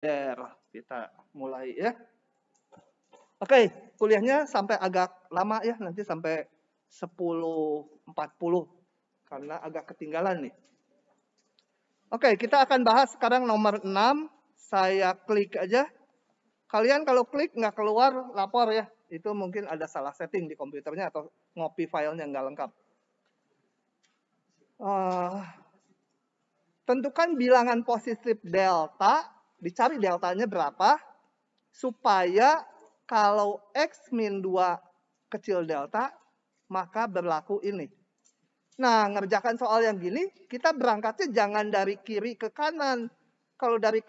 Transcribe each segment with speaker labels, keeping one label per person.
Speaker 1: Kita mulai ya. Oke, kuliahnya sampai agak lama ya, nanti sampai 10.40 karena agak ketinggalan nih. Oke, kita akan bahas sekarang nomor 6. Saya klik aja. Kalian kalau klik nggak keluar, lapor ya. Itu mungkin ada salah setting di komputernya atau ngopi filenya nggak lengkap. Tentukan bilangan positif delta, dicari deltanya berapa, supaya kalau X min 2 kecil delta, maka berlaku ini. Nah, ngerjakan soal yang gini, kita berangkatnya jangan dari kiri ke kanan. Kalau dari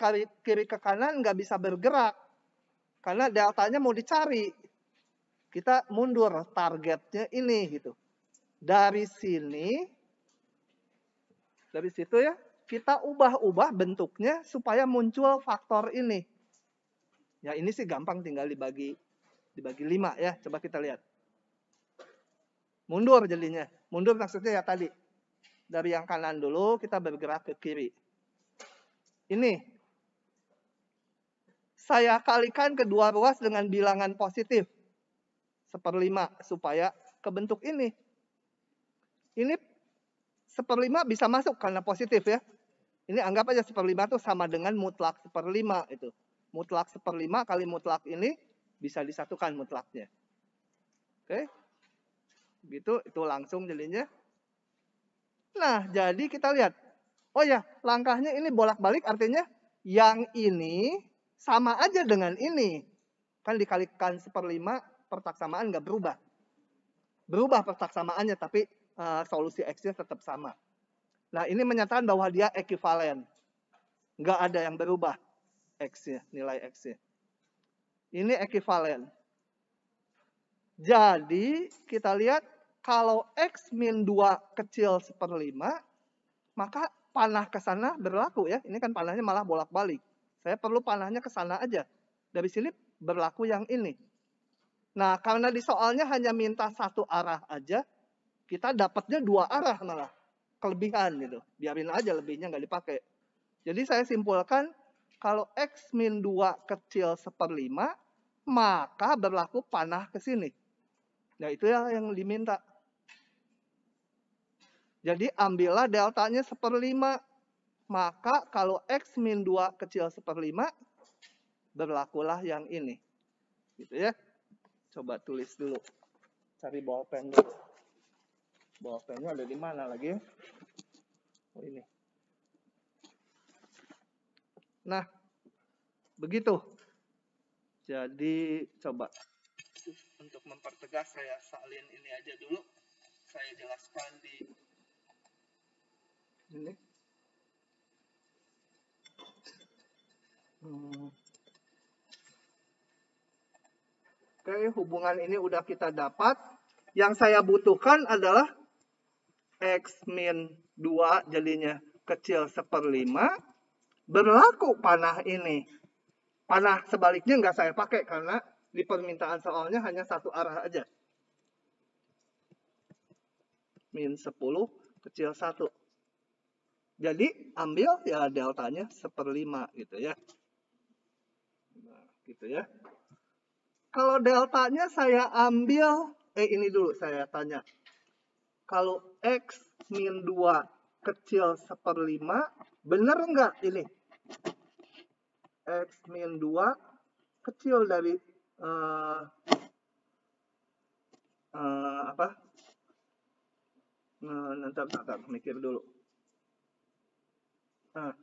Speaker 1: kiri ke kanan nggak bisa bergerak. Karena deltanya mau dicari. Kita mundur targetnya ini gitu. Dari sini, dari situ ya, kita ubah-ubah bentuknya supaya muncul faktor ini. Ya ini sih gampang, tinggal dibagi 5 ya. Coba kita lihat. Mundur jadinya. Mundur maksudnya ya tadi. Dari yang kanan dulu kita bergerak ke kiri. Ini. Saya kalikan kedua ruas dengan bilangan positif. 1/5 supaya kebentuk ini. Ini 1/5 bisa masuk karena positif ya. Ini anggap aja 1/5 itu sama dengan mutlak 1/5 itu. Mutlak 1/5 kali mutlak ini bisa disatukan mutlaknya. Oke. Gitu, itu langsung jadinya. Nah, jadi kita lihat. Oh ya, langkahnya ini bolak-balik artinya yang ini sama aja dengan ini. Kan dikalikan 1/5, pertaksamaan nggak berubah. Berubah pertaksamaannya, tapi solusi X-nya tetap sama. Nah, ini menyatakan bahwa dia ekivalen. Nggak ada yang berubah X-nya, nilai X-nya. Ini ekivalen. Jadi, kita lihat kalau X min 2 kecil 1/5, maka panah ke sana berlaku ya. Ini kan panahnya malah bolak-balik. Saya perlu panahnya ke sana aja. Dari sini berlaku yang ini. Nah, karena di soalnya hanya minta satu arah aja, kita dapatnya 2 arah malah. Kelebihan gitu. Biarin aja lebihnya nggak dipakai. Jadi saya simpulkan, kalau X min 2 kecil 1/5, maka berlaku panah ke sini. Nah, itu yang diminta. Jadi ambillah deltanya 1/5. Maka kalau X min 2 kecil 1/5, berlakulah yang ini. Gitu ya. Coba tulis dulu. Cari bolpen dulu. Bolpennya ada di mana lagi? Oh ini. Nah, begitu. Jadi coba. Untuk mempertegas saya salin ini aja dulu. Saya jelaskan di ini. Oke, hubungan ini udah kita dapat. Yang saya butuhkan adalah X min 2 jadinya kecil 1/5. Berlaku panah ini. Panah sebaliknya nggak saya pakai karena di permintaan soalnya hanya satu arah aja. Min 10 kecil 1. Jadi ambil ya deltanya 1/5 gitu ya. Nah, gitu ya. Kalau deltanya saya ambil, ini dulu saya tanya. Kalau X min 2 kecil 1/5, benar nggak ini? X min 2 kecil dari apa? Nanti mikir dulu. Nah,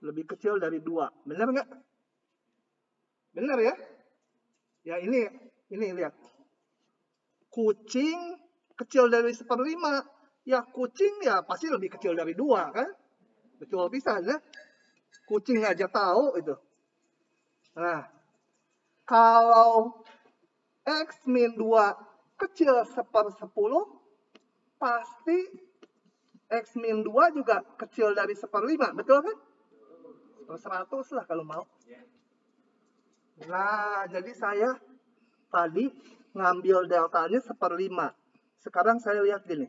Speaker 1: lebih kecil dari 2. Benar nggak? Benar ya? Ya ini lihat. Kucing kecil dari 1/5. Ya kucing ya pasti lebih kecil dari 2 kan? Betul bisa ya? Kucing aja tahu itu. Nah, kalau X min 2 kecil 1/10, pasti X min 2 juga kecil dari 1/5, betul kan? 100 lah kalau mau. Nah, jadi saya tadi ngambil deltanya 1/5. Sekarang saya lihat gini.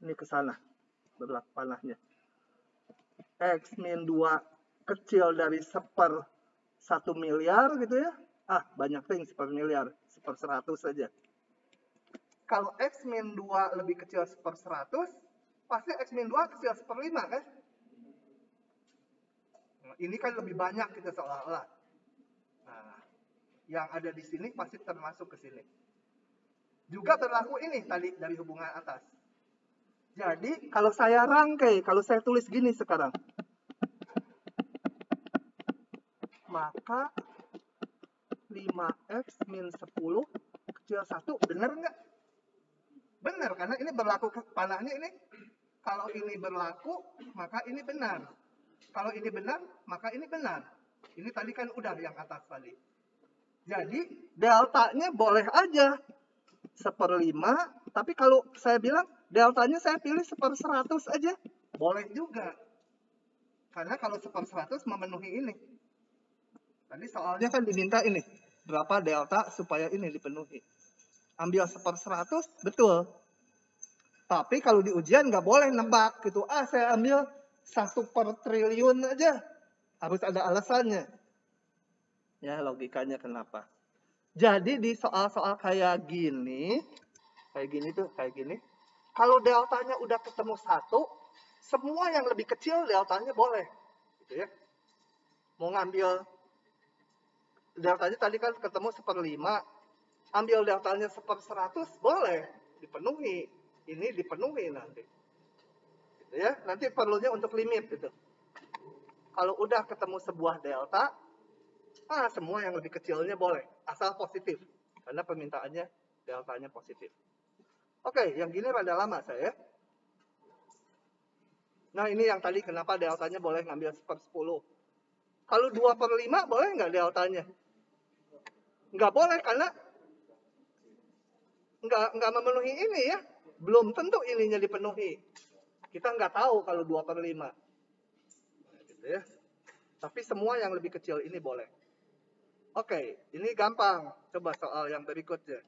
Speaker 1: Ini ke sana. Berlaku panahnya. X min 2 kecil dari 1/5 1 miliar gitu ya. Banyak things per miliar, 1/100 saja. Kalau X min 2 lebih kecil 1/100, pasti X min 2 kecil 1/5 kan? Nah, ini kan lebih banyak kita seolah-olah. Nah, yang ada di sini pasti termasuk ke sini. Juga berlaku ini tadi dari hubungan atas. Jadi, kalau saya rangkai, kalau saya tulis gini sekarang, maka 5X min 10 kecil 1, benar nggak? Benar, karena ini berlaku panahnya ini. Kalau ini berlaku, maka ini benar. Kalau ini benar, maka ini benar. Ini tadi kan udah yang atas tadi. Jadi, deltanya boleh aja 1/5, tapi kalau saya bilang deltanya saya pilih 1/100 aja, boleh juga. Karena kalau 1/100 memenuhi ini. Tadi soalnya kan diminta ini, berapa delta supaya ini dipenuhi. Ambil 1/100, betul. Tapi kalau di ujian nggak boleh nebak gitu. Saya ambil 1/triliun aja. Harus ada alasannya. Ya, logikanya kenapa. Jadi di soal-soal kayak gini tuh, kayak gini. Kalau deltanya udah ketemu 1, semua yang lebih kecil deltanya boleh. Gitu ya. Mau ngambil deltanya tadi kan ketemu 1/5. Ambil deltanya 1/100, boleh. Dipenuhi. Ini dipenuhi nanti. Gitu ya. Nanti perlunya untuk limit gitu. Kalau udah ketemu sebuah delta, semua yang lebih kecilnya boleh. Asal positif. Karena permintaannya deltanya positif. Oke, yang gini rada lama saya. Nah, ini yang tadi kenapa deltanya boleh ngambil 1/10. Kalau 2/5 boleh nggak deltanya? Nggak boleh, karena nggak memenuhi ini ya. Belum tentu ininya dipenuhi. Kita nggak tahu kalau 2/5. Gitu ya. Tapi semua yang lebih kecil ini boleh. Oke, ini gampang. Coba soal yang berikutnya.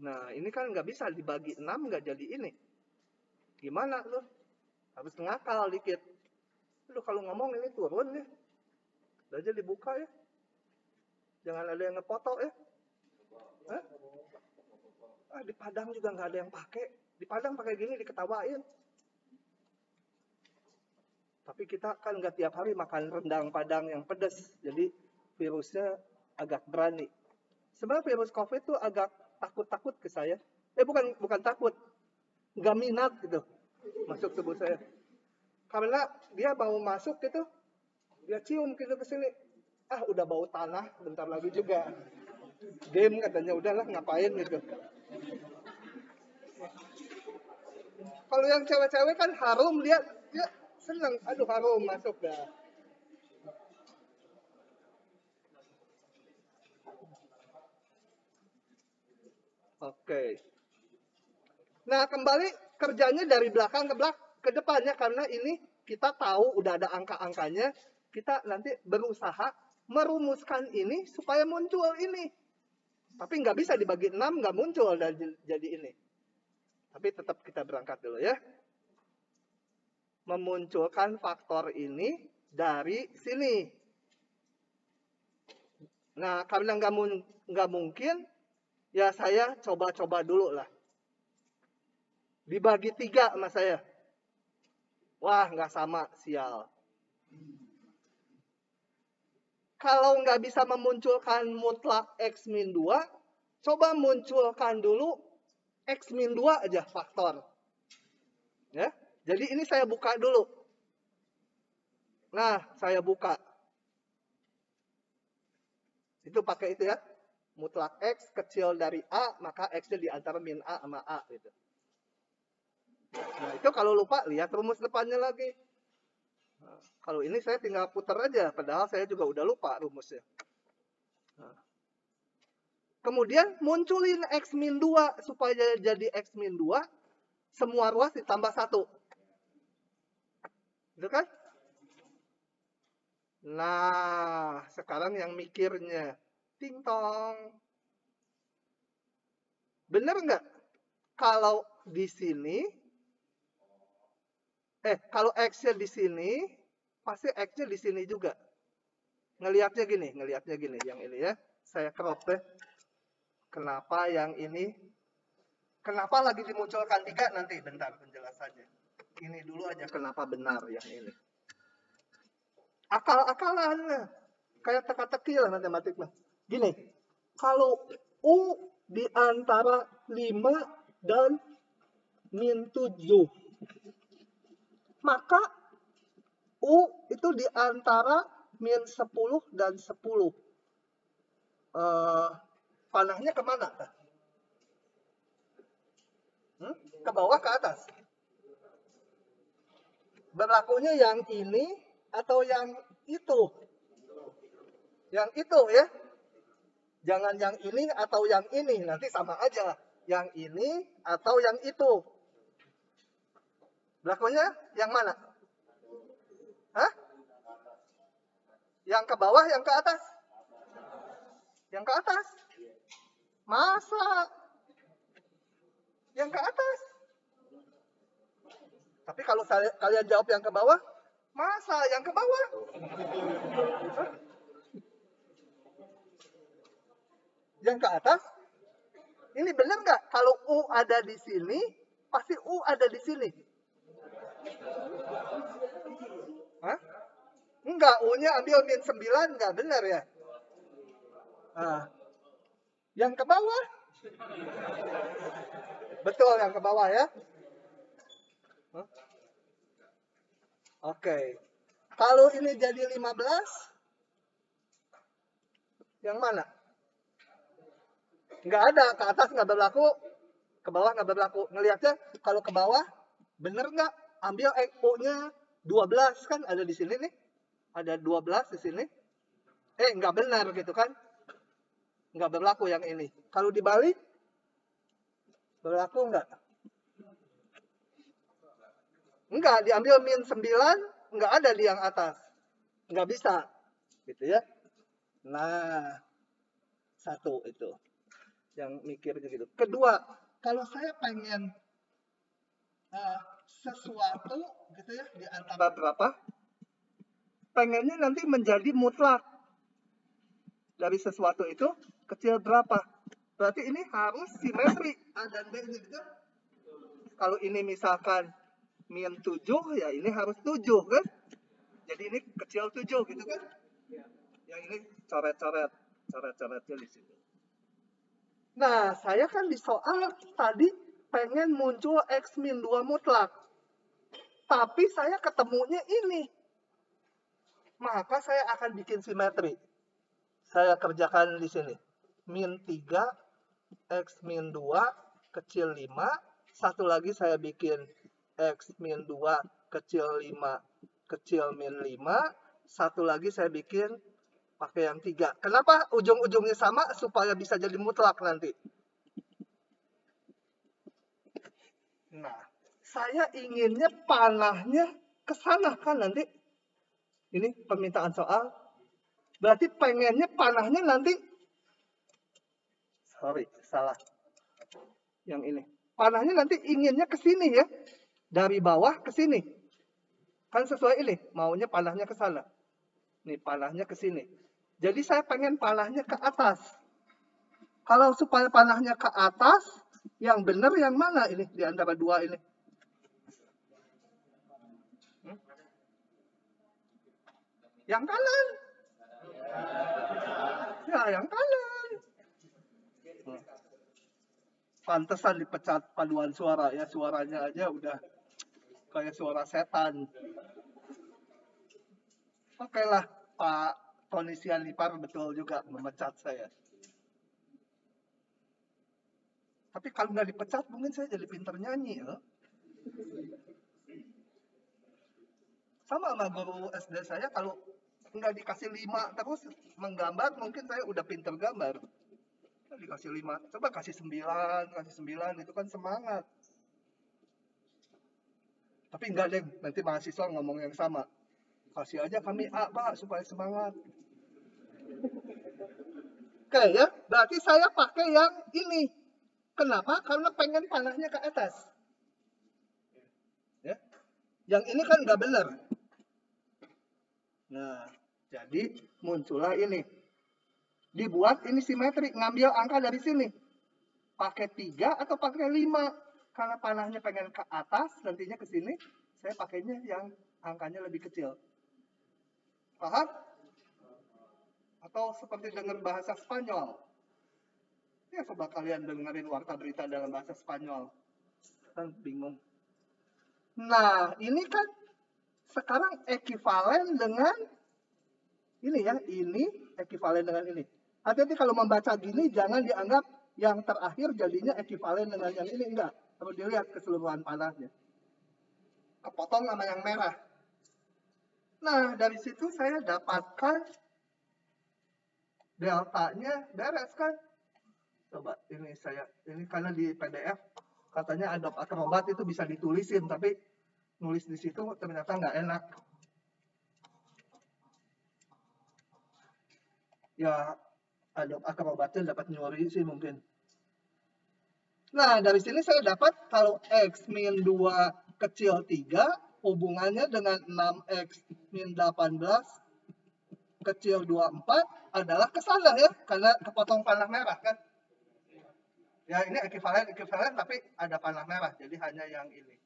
Speaker 1: Nah, ini kan nggak bisa dibagi 6, nggak jadi ini. Gimana lu? Harus ngakal dikit. Lu kalau ngomong ini turun ya. Udah aja dibuka ya. Jangan ada yang ngefoto ya. Hah? Di Padang juga nggak ada yang pakai. Di Padang pakai gini diketawain. Tapi kita kan nggak tiap hari makan rendang Padang yang pedas. Jadi virusnya agak berani. Sebenarnya virus COVID itu agak takut-takut ke saya. Bukan takut. Nggak minat gitu. Masuk tubuh saya. Karena dia mau masuk gitu. Dia cium gitu ke sini. Udah bau tanah, bentar lagi juga. Game katanya, udahlah ngapain gitu. Kalau yang cewek-cewek kan harum, dia senang. Aduh, harum masuk dah. Oke. Nah, kembali kerjanya dari belakang ke depannya, karena ini kita tahu udah ada angka-angkanya. Kita nanti berusaha merumuskan ini supaya muncul ini. Tapi nggak bisa dibagi 6, nggak muncul dan jadi ini. Tapi tetap kita berangkat dulu ya. Memunculkan faktor ini dari sini. Nah, karena nggak mungkin, ya saya coba-coba dulu lah. Dibagi 3 sama saya. Wah, nggak sama, sial. Kalau nggak bisa memunculkan mutlak X min 2, coba munculkan dulu X min 2 aja faktor. Ya, jadi ini saya buka dulu. Nah, saya buka. Itu pakai itu ya. Mutlak X kecil dari A, maka X-nya di antara min A sama A. Gitu. Nah, itu kalau lupa, lihat rumus depannya lagi. Nah, kalau ini saya tinggal putar aja, padahal saya juga udah lupa rumusnya. Nah. Kemudian munculin X min 2, supaya jadi X min 2, semua ruas ditambah 1. Gitu kan? Nah, sekarang yang mikirnya. Ting tong. Bener nggak? Kalau di sini, kalau X-nya di sini, pasti X-nya di sini juga. Ngelihatnya gini, yang ini ya. Saya crop deh. Kenapa yang ini? Kenapa lagi dimunculkan 3 nanti? Bentar penjelasannya. Ini dulu aja kenapa benar yang ini. Akal-akalan. Kayak teka-teki lah matematik lah. Gini, kalau U di antara 5 dan min 7, maka U itu di antara min 10 dan 10. Panahnya kemana? Ke bawah, ke atas? Berlakunya yang ini atau yang itu? Yang itu ya. Jangan yang ini atau yang ini. Nanti sama aja. Yang ini atau yang itu. Berlakunya yang mana? Hah? Yang ke bawah, yang ke atas? Yang ke atas? Masa? Yang ke atas? Tapi kalau kalian jawab yang ke bawah, masa yang ke bawah? Hah? Yang ke atas? Ini benar nggak? Kalau U ada di sini, pasti U ada di sini. Hah? Enggak, U-nya ambil min 9, nggak benar ya? Nah, yang ke bawah? Betul, yang ke bawah ya? Huh? Oke. Kalau ini jadi 15, yang mana? Nggak ada, ke atas nggak berlaku, ke bawah nggak berlaku. Ngelihatnya kalau ke bawah, bener nggak? Ambil U-nya 12 kan ada di sini nih. Ada 12 di sini. Nggak benar gitu kan? Nggak berlaku yang ini. Kalau dibalik, berlaku nggak? Nggak, diambil min 9, nggak ada di yang atas. Nggak bisa. Gitu ya. Nah, satu itu. Yang mikirnya gitu. Kedua, kalau saya pengen sesuatu gitu ya di antara berapa, pengennya nanti menjadi mutlak dari sesuatu itu kecil berapa. Berarti ini harus simetri A dan B gitu. Kalau ini misalkan min 7, ya ini harus 7 kan. Jadi ini kecil 7 gitu kan. Yang ini coret-coretnya di sini. Nah, saya kan di soal tadi pengen muncul X min 2 mutlak. Tapi saya ketemunya ini. Maka saya akan bikin simetri. Saya kerjakan di sini. Min 3, X min 2, kecil 5. Satu lagi saya bikin X min 2, kecil 5, kecil min 5. Satu lagi saya bikin pakai yang 3. Kenapa ujung-ujungnya sama? Supaya bisa jadi mutlak nanti. Nah, saya inginnya panahnya ke sana kan nanti. Ini permintaan soal. Berarti pengennya panahnya nanti. Sorry, salah. Yang ini. Panahnya nanti inginnya ke sini ya. Dari bawah ke sini. Kan sesuai ini. Maunya panahnya ke sana. Nih, panahnya ke sini. Jadi saya pengen panahnya ke atas. Kalau supaya panahnya ke atas, yang benar yang mana ini di antara dua ini? Yang kanan. Ya, yang kanan. Pantesan dipecat paduan suara ya, suaranya aja udah kayak suara setan. Oke lah, Pak Tony Sianipar betul juga memecat saya. Tapi kalau nggak dipecat, mungkin saya jadi pinter nyanyi. Ya. Sama guru SD saya, kalau nggak dikasih 5 terus menggambar, mungkin saya udah pinter gambar. Dikasih 5, coba kasih 9, itu kan semangat. Tapi enggak deh, nanti mahasiswa ngomong yang sama. Kasih aja kami A, Pak, supaya semangat. Oke ya, berarti saya pakai yang ini. Kenapa? Karena pengen panahnya ke atas. Ya. Yang ini kan nggak benar. Nah, jadi muncullah ini. Dibuat ini simetri, ngambil angka dari sini. Pakai 3 atau pakai 5. Karena panahnya pengen ke atas, nantinya ke sini, saya pakainya yang angkanya lebih kecil. Paham? Atau seperti dengar bahasa Spanyol. Ya, coba kalian dengerin warta berita dalam bahasa Spanyol. Kan bingung. Nah, ini kan sekarang ekivalen dengan ini ya, ini ekivalen dengan ini. Hati-hati kalau membaca gini, jangan dianggap yang terakhir jadinya ekivalen dengan yang ini, enggak. Perlu dilihat keseluruhan panahnya. Kepotong sama yang merah. Nah, dari situ saya dapatkan deltanya beres kan. Coba ini karena di PDF katanya Adobe Acrobat itu bisa ditulisin, tapi nulis di situ ternyata nggak enak. Ya, Adobe Acrobatnya dapat nyuri sih mungkin. Nah, dari sini saya dapat kalau X min 2 kecil 3, hubungannya dengan 6X min 18 kecil 24 adalah kesana ya, karena kepotong panah merah kan. Ya, ini ekivalen, tapi ada panah merah, jadi hanya yang ini.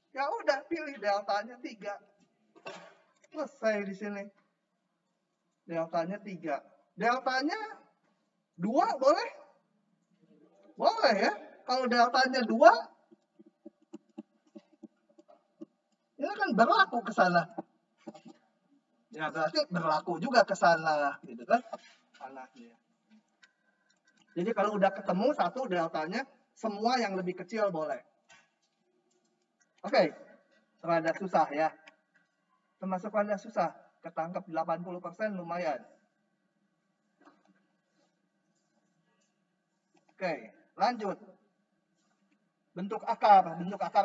Speaker 1: Ya udah, pilih deltanya 3. Selesai di sini. Deltanya 3. Deltanya 2 boleh? Boleh ya. Kalau deltanya 2, ini kan berlaku ke sana. Ya berarti berlaku juga ke sana, gitu kan? Panahnya. Jadi kalau udah ketemu satu deltanya, semua yang lebih kecil boleh. Oke, rada susah ya. Termasuk rada susah, ketangkep 80% lumayan. Oke, lanjut. Bentuk akar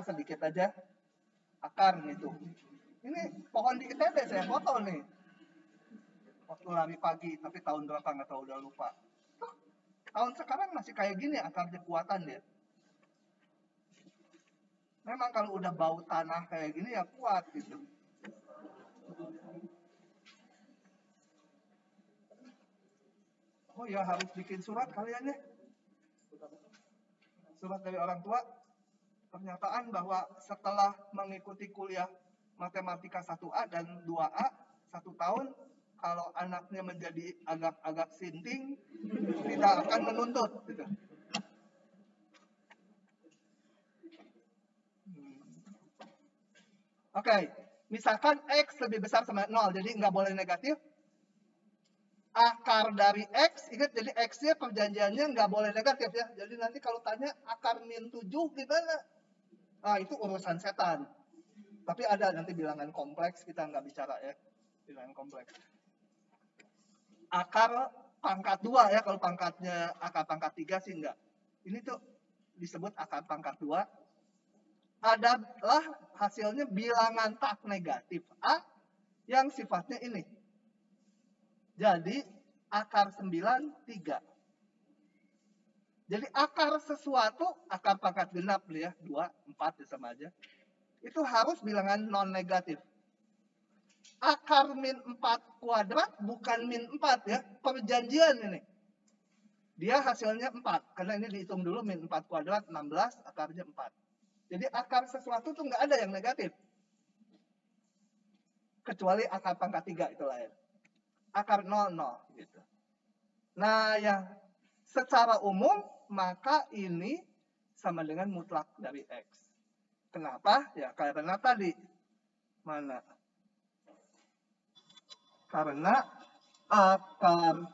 Speaker 1: sedikit aja. Akar gitu. Ini pohon di ITB saya foto nih. Waktu lari pagi, tapi tahun berapa nggak tahu, udah lupa. Tahun sekarang masih kayak gini akarnya kuatan dia. Memang kalau udah bau tanah kayak gini ya kuat gitu. Oh ya, harus bikin surat kalian ya. Surat dari orang tua. Pernyataan bahwa setelah mengikuti kuliah matematika 1A dan 2A 1 tahun, kalau anaknya menjadi agak-agak sinting, tidak akan menuntut. Gitu. Oke, misalkan X lebih besar sama 0, jadi nggak boleh negatif. Akar dari X, ingat jadi X-nya perjanjiannya nggak boleh negatif ya. Jadi nanti kalau tanya akar min 7 gimana? Nah, itu urusan setan. Tapi ada nanti bilangan kompleks, kita nggak bicara ya. Bilangan kompleks. Akar pangkat 2 ya, kalau pangkatnya akar pangkat 3 sih enggak. Ini tuh disebut akar pangkat 2. Adalah hasilnya bilangan tak negatif A yang sifatnya ini. Jadi akar 9, 3. Jadi akar sesuatu, akar pangkat genap ya, 2, 4 ya sama aja. Itu harus bilangan non negatif. Akar min 4 kuadrat bukan min 4 ya, perjanjian ini. Dia hasilnya 4, karena ini dihitung dulu min 4 kuadrat, 16, akarnya 4. Jadi akar sesuatu tuh nggak ada yang negatif. Kecuali akar pangkat 3 itu lain. Akar 0, 0 gitu. Nah, yang secara umum, maka ini sama dengan mutlak dari X. Kenapa? Ya karena tadi. Mana? Karena akar,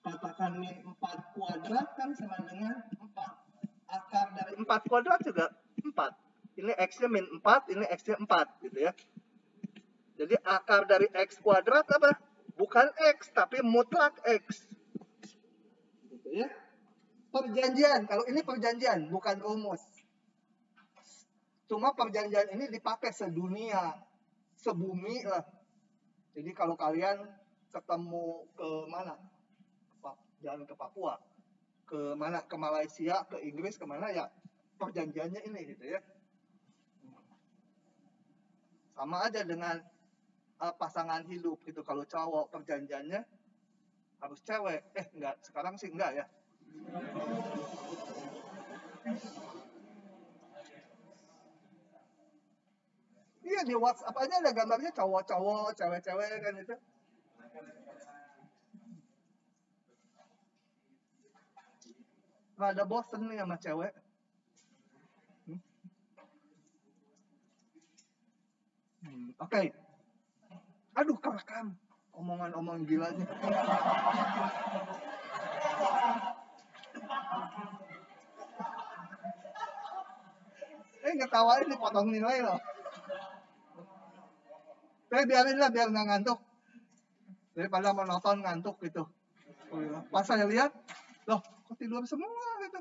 Speaker 1: katakan min 4 kuadrat kan sama dengan 4. Akar dari 4 kuadrat juga 4. Ini X-nya min 4, ini X-nya 4 gitu ya. Jadi akar dari X kuadrat apa? Bukan X, tapi mutlak X. Gitu ya. Perjanjian, kalau ini perjanjian, bukan rumus. Cuma perjanjian ini dipakai sedunia, sebumi lah. Jadi kalau kalian ketemu ke mana? Jangan ke Papua. Ke mana? Ke Malaysia, ke Inggris, kemana ya? Perjanjiannya ini gitu ya. Sama aja dengan pasangan hidup gitu. Kalau cowok perjanjiannya harus cewek. Enggak, sekarang sih enggak ya. Iya, di WhatsApp aja ada gambarnya cowok-cowok, cewek-cewek kan itu. Rada bosen nih sama cewek. Oke. Aduh, kerekam. Omongan-omongan gilanya. Ngetawain nih, potong nilai loh. Biarin lah, biar nggak ngantuk. Daripada monoton ngantuk gitu. Pas saya lihat, loh, kok tidur semua gitu.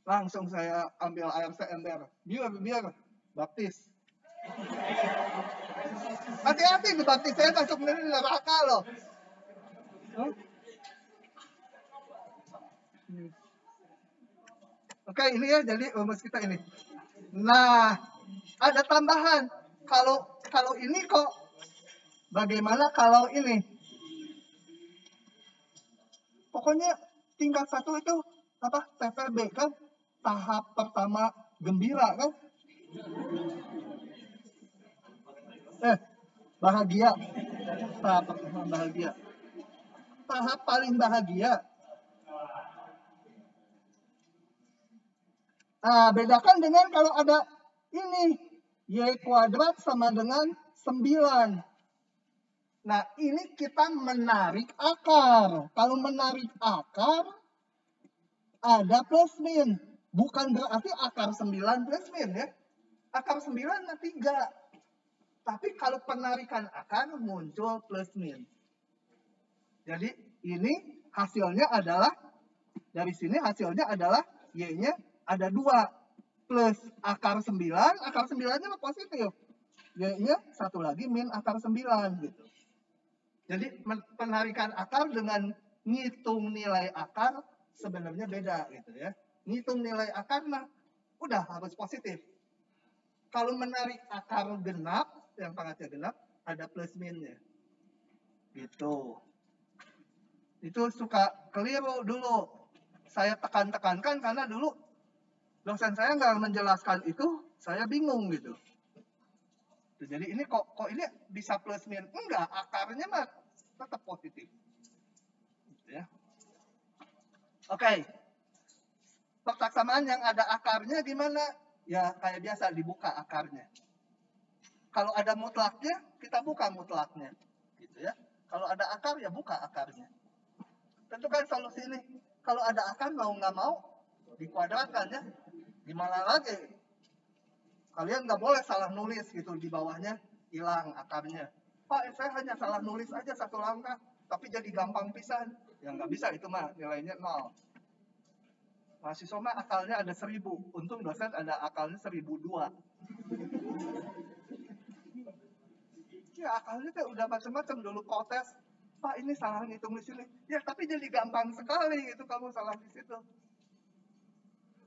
Speaker 1: Langsung saya ambil air seember. Biar baptis. Hati-hati dibaptis, saya masuk neraka loh. Oke, ini ya, jadi rumus kita ini. Nah, ada tambahan. Kalau ini kok bagaimana kalau ini? Pokoknya tingkat 1 itu apa? TPB kan? Tahap pertama gembira kan? Bahagia. Tahap pertama bahagia. Tahap paling bahagia. Nah, bedakan dengan kalau ada ini. Y kuadrat sama dengan 9. Nah, ini kita menarik akar. Kalau menarik akar, ada plus min. Bukan berarti akar 9 plus min ya. Akar 9 nah 3. Tapi kalau penarikan akar muncul plus min. Jadi ini hasilnya adalah, dari sini hasilnya adalah Y-nya ada 2. Plus akar 9, akar 9-nya positif. Y-nya 1 lagi min akar 9 gitu. Jadi penarikan akar dengan ngitung nilai akar sebenarnya beda gitu ya. Ngitung nilai akar mah udah harus positif. Kalau menarik akar genap, yang pangkatnya genap, ada plus minnya. Gitu. Itu suka keliru dulu. Saya tekankan karena dulu dosen saya nggak menjelaskan itu, saya bingung gitu. Jadi ini kok ini bisa plus min? Enggak, akarnya mah tetap positif. Gitu ya. Oke. Persamaan yang ada akarnya gimana? Ya kayak biasa dibuka akarnya. Kalau ada mutlaknya, kita buka mutlaknya. Gitu ya. Kalau ada akar ya buka akarnya. Tentukan solusi ini. Kalau ada akar mau nggak mau dikuadratkan ya. Gimana lagi? Kalian nggak boleh salah nulis gitu, di bawahnya hilang akarnya. Pak, saya hanya salah nulis aja 1 langkah, tapi jadi gampang pisan. Ya nggak bisa, itu mah nilainya 0. Mahasiswa mah akalnya ada 1000. Untung dosen ada akalnya 1002. Ya akalnya tuh udah macam-macam dulu kotes. Pak, ini salah ngitung di sini. Ya tapi jadi gampang sekali gitu kamu salah di situ.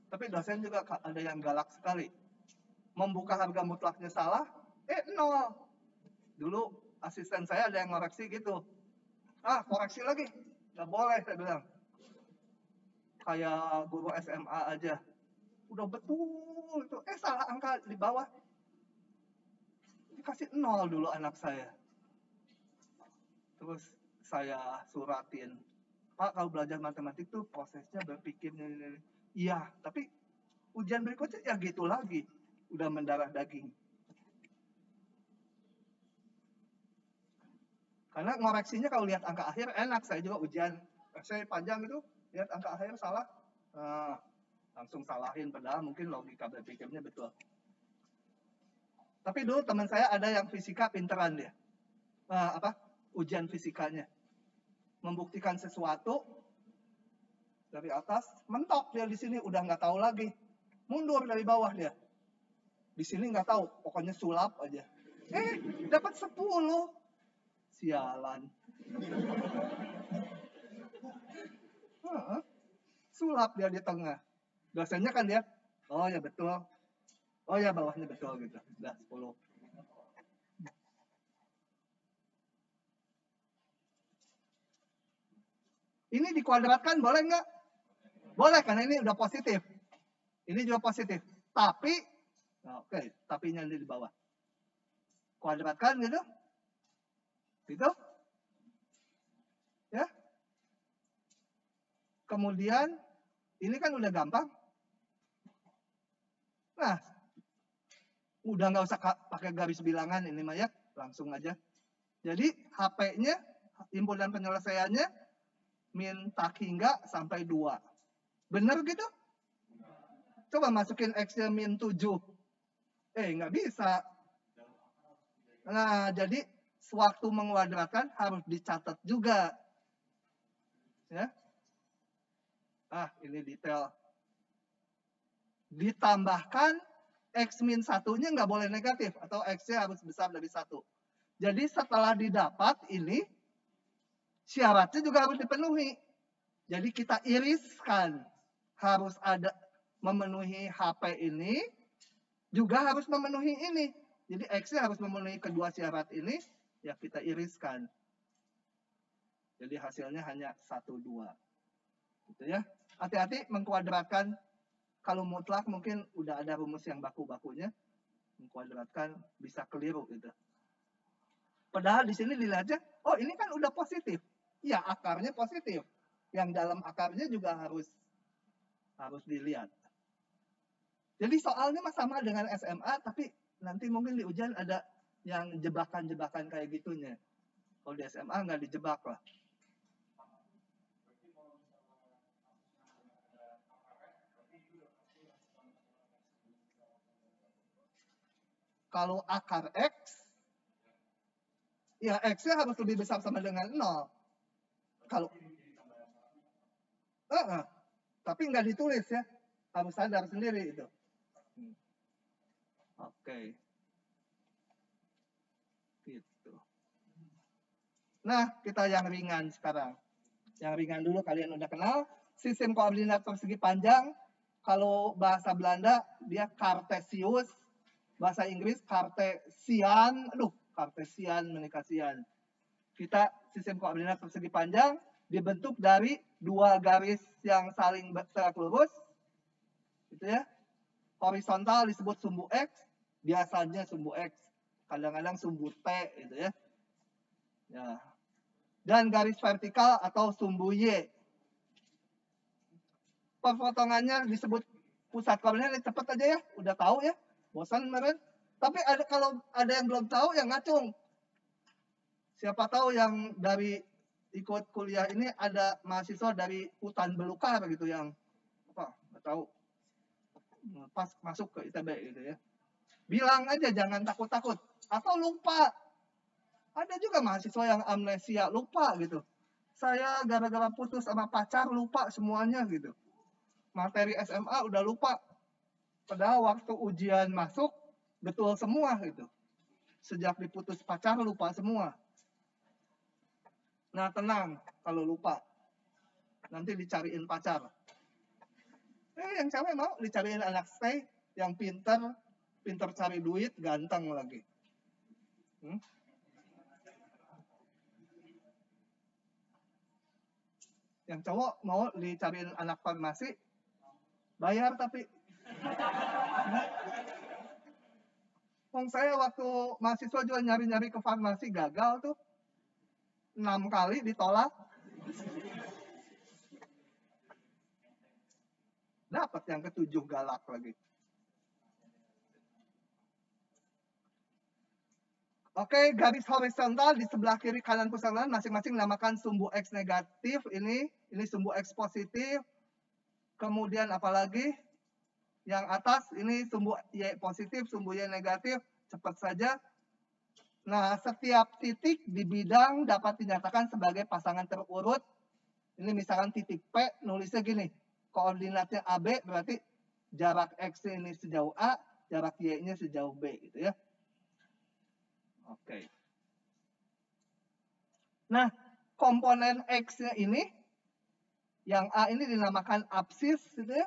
Speaker 1: Tapi dosen juga ada yang galak sekali. Membuka harga mutlaknya salah, 0. Dulu asisten saya ada yang ngoreksi gitu. Koreksi lagi. Nggak boleh, saya bilang. Kayak guru SMA aja. Udah betul itu. Salah angka di bawah. Dikasih 0 dulu anak saya. Terus saya suratin. Pak, kalau belajar matematik tuh prosesnya berpikirnya. Iya, tapi ujian berikutnya ya gitu lagi. Udah mendarah daging. Karena ngoreksinya kalau lihat angka akhir enak, saya juga ujian saya panjang itu, lihat angka akhir salah, langsung salahin, padahal mungkin logika berpikirnya betul. Tapi dulu teman saya ada yang fisika pinteran dia. Ujian fisikanya. Membuktikan sesuatu dari atas, mentok dia di sini udah nggak tahu lagi. Mundur dari bawah dia. Di sini nggak tahu, pokoknya sulap aja. Dapat 10. Sialan. Sulap dia di tengah. Dosennya kan dia, oh ya betul. Oh ya bawahnya betul gitu. Udah 10. Ini dikuadratkan boleh nggak? Boleh, karena ini udah positif. Ini juga positif. Tapi, oke, tapinya di bawah. Kuadratkan gitu. Gitu. Ya. Kemudian, ini kan udah gampang. Nah, udah nggak usah pakai garis bilangan ini mah ya, langsung aja. Jadi HP-nya, himpunan penyelesaiannya, min tak hingga sampai 2. Bener gitu? Coba masukin X-nya min 7. Nggak bisa. Nah, jadi sewaktu menguadratkan harus dicatat juga. Ya. Ini detail. Ditambahkan X min 1-nya nggak boleh negatif, atau X-nya harus besar dari 1. Jadi setelah didapat ini, syaratnya juga harus dipenuhi. Jadi kita iriskan. Harus ada memenuhi HP ini, juga harus memenuhi ini. Jadi X-nya harus memenuhi kedua syarat ini, ya kita iriskan. Jadi hasilnya hanya 1, 2. Gitu ya. Hati-hati mengkuadratkan. Kalau mutlak mungkin udah ada rumus yang baku-bakunya. Mengkuadratkan bisa keliru gitu. Padahal di sini dilihatnya, oh ini kan udah positif. Ya, akarnya positif. Yang dalam akarnya juga harus dilihat. Jadi soalnya sama dengan SMA, tapi nanti mungkin di ujian ada yang jebakan-jebakan kayak gitunya. Kalau di SMA nggak dijebak lah. Kalau akar X, ya X-nya harus lebih besar sama dengan 0. Kalau tapi nggak ditulis ya, harus sadar sendiri itu. Oke. Gitu. Nah, kita yang ringan sekarang. Yang ringan dulu kalian udah kenal. Sistem koordinat persegi panjang. Kalau bahasa Belanda dia Cartesius. Bahasa Inggris Cartesian. Cartesian menikasian. Kita sistem koordinat persegi panjang dibentuk dari 2 garis yang saling tegak lurus. Gitu ya. Horizontal disebut sumbu X, biasanya sumbu X. Kadang-kadang sumbu T gitu ya. Ya. Dan garis vertikal atau sumbu Y. Perpotongannya disebut pusat koordinat, cepet aja ya, udah tahu ya. Bosan kemarin. Tapi kalau ada yang belum tahu yang ngacung. Siapa tahu yang dari ikut kuliah ini ada mahasiswa dari hutan belukar gitu yang nggak tahu. Pas masuk ke ITB gitu ya. Bilang aja jangan takut-takut atau lupa. Ada juga mahasiswa yang amnesia, lupa gitu. Saya gara-gara putus sama pacar lupa semuanya gitu. Materi SMA udah lupa. Padahal waktu ujian masuk betul semua gitu. Sejak diputus pacar lupa semua. Nah tenang kalau lupa. Nanti dicariin pacar. Yang cewek mau dicariin anak stay yang pinter cari duit, ganteng lagi. Yang cowok mau dicariin anak farmasi, bayar tapi. Saya waktu mahasiswa juga nyari-nyari ke farmasi gagal tuh. 6 kali ditolak. Dapat yang ke-7 galak lagi. Oke, garis horizontal di sebelah kiri kanan pusaran masing-masing namakan sumbu X negatif. Ini sumbu X positif. Kemudian apalagi? Yang atas ini sumbu Y positif, sumbu Y negatif. Cepat saja. Nah, setiap titik di bidang dapat dinyatakan sebagai pasangan terurut. Ini misalkan titik P, nulisnya gini. Koordinatnya AB berarti jarak X ini sejauh A, jarak Y-nya sejauh B gitu ya. Oke. Nah, komponen X-nya ini, yang A ini dinamakan absis gitu ya.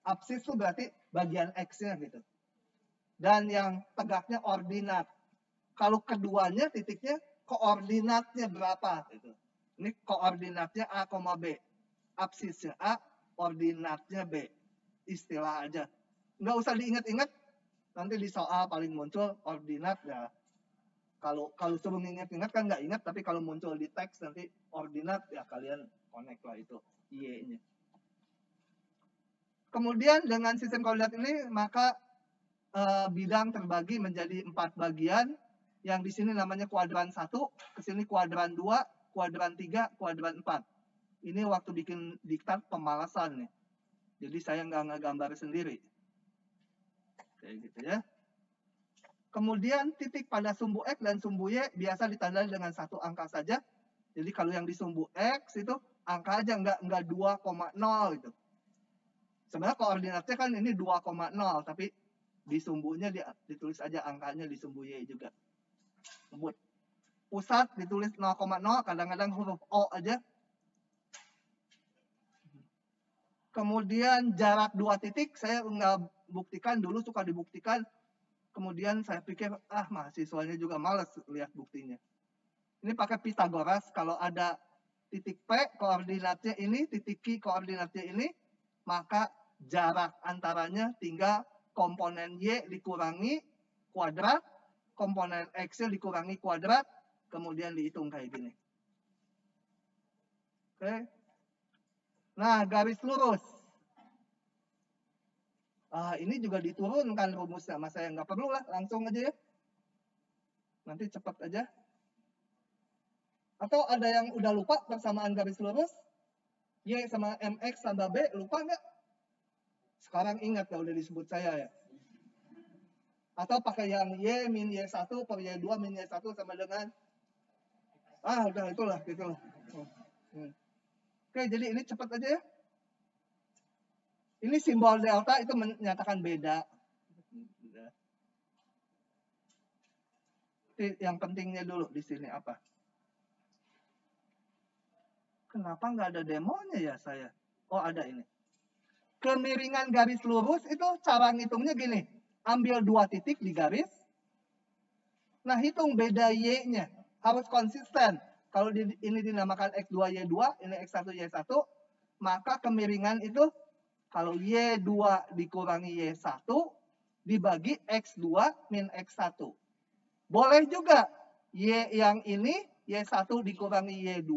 Speaker 1: Absis itu berarti bagian X-nya gitu. Dan yang tegaknya ordinat. Kalau keduanya titiknya koordinatnya berapa gitu. Ini koordinatnya A, B. Absisnya A, ordinatnya B. Istilah aja. Nggak usah diingat-ingat. Nanti di soal paling muncul ordinat ya. Kalau suruh ingat-ingat kan nggak ingat, tapi kalau muncul di teks nanti ordinat ya kalian connect lah itu Y-nya. Kemudian dengan sistem koordinat ini maka bidang terbagi menjadi 4 bagian. Yang di sini namanya kuadran 1, ke sini kuadran 2, kuadran 3, kuadran 4. Ini waktu bikin diktat pemalasan nih. Jadi saya nggak ngegambar sendiri. Kayak gitu ya. Kemudian titik pada sumbu X dan sumbu Y biasa ditandai dengan satu angka saja. Jadi kalau yang di sumbu X itu angka aja, nggak 2,0 gitu. Sebenarnya koordinatnya kan ini 2,0, tapi di sumbunya ditulis aja angkanya di sumbu Y juga. Pusat ditulis 0,0, kadang-kadang huruf O aja. Kemudian jarak 2 titik, saya nggak buktikan, dulu suka dibuktikan. Kemudian saya pikir, mahasiswanya juga males lihat buktinya. Ini pakai Pythagoras, kalau ada titik P, koordinatnya ini, titik Q, koordinatnya ini, maka jarak antaranya tinggal komponen Y dikurangi kuadrat, komponen X-nya dikurangi kuadrat, kemudian dihitung kayak gini. Oke. Nah, garis lurus. Ini juga diturunkan rumusnya, mas saya nggak perlu lah, langsung aja ya. Nanti cepat aja. Atau ada yang udah lupa persamaan garis lurus? Y sama MX tambah B, lupa nggak? Sekarang ingat ya, udah disebut saya ya. Atau pakai yang Y min Y1 per Y2 min Y1 sama dengan udah itulah. Oke, jadi ini cepat aja ya. Ini simbol delta itu menyatakan beda. Yang pentingnya dulu di sini apa? Kenapa nggak ada demonya ya saya? Oh, ada ini. Kemiringan garis lurus itu cara ngitungnya gini. Ambil 2 titik di garis. Nah, hitung beda Y-nya. Harus konsisten. Kalau ini dinamakan X2, Y2, ini X1, Y1, maka kemiringan itu kalau Y2 dikurangi Y1 dibagi X2 min X1. Boleh juga Y yang ini, Y1 dikurangi Y2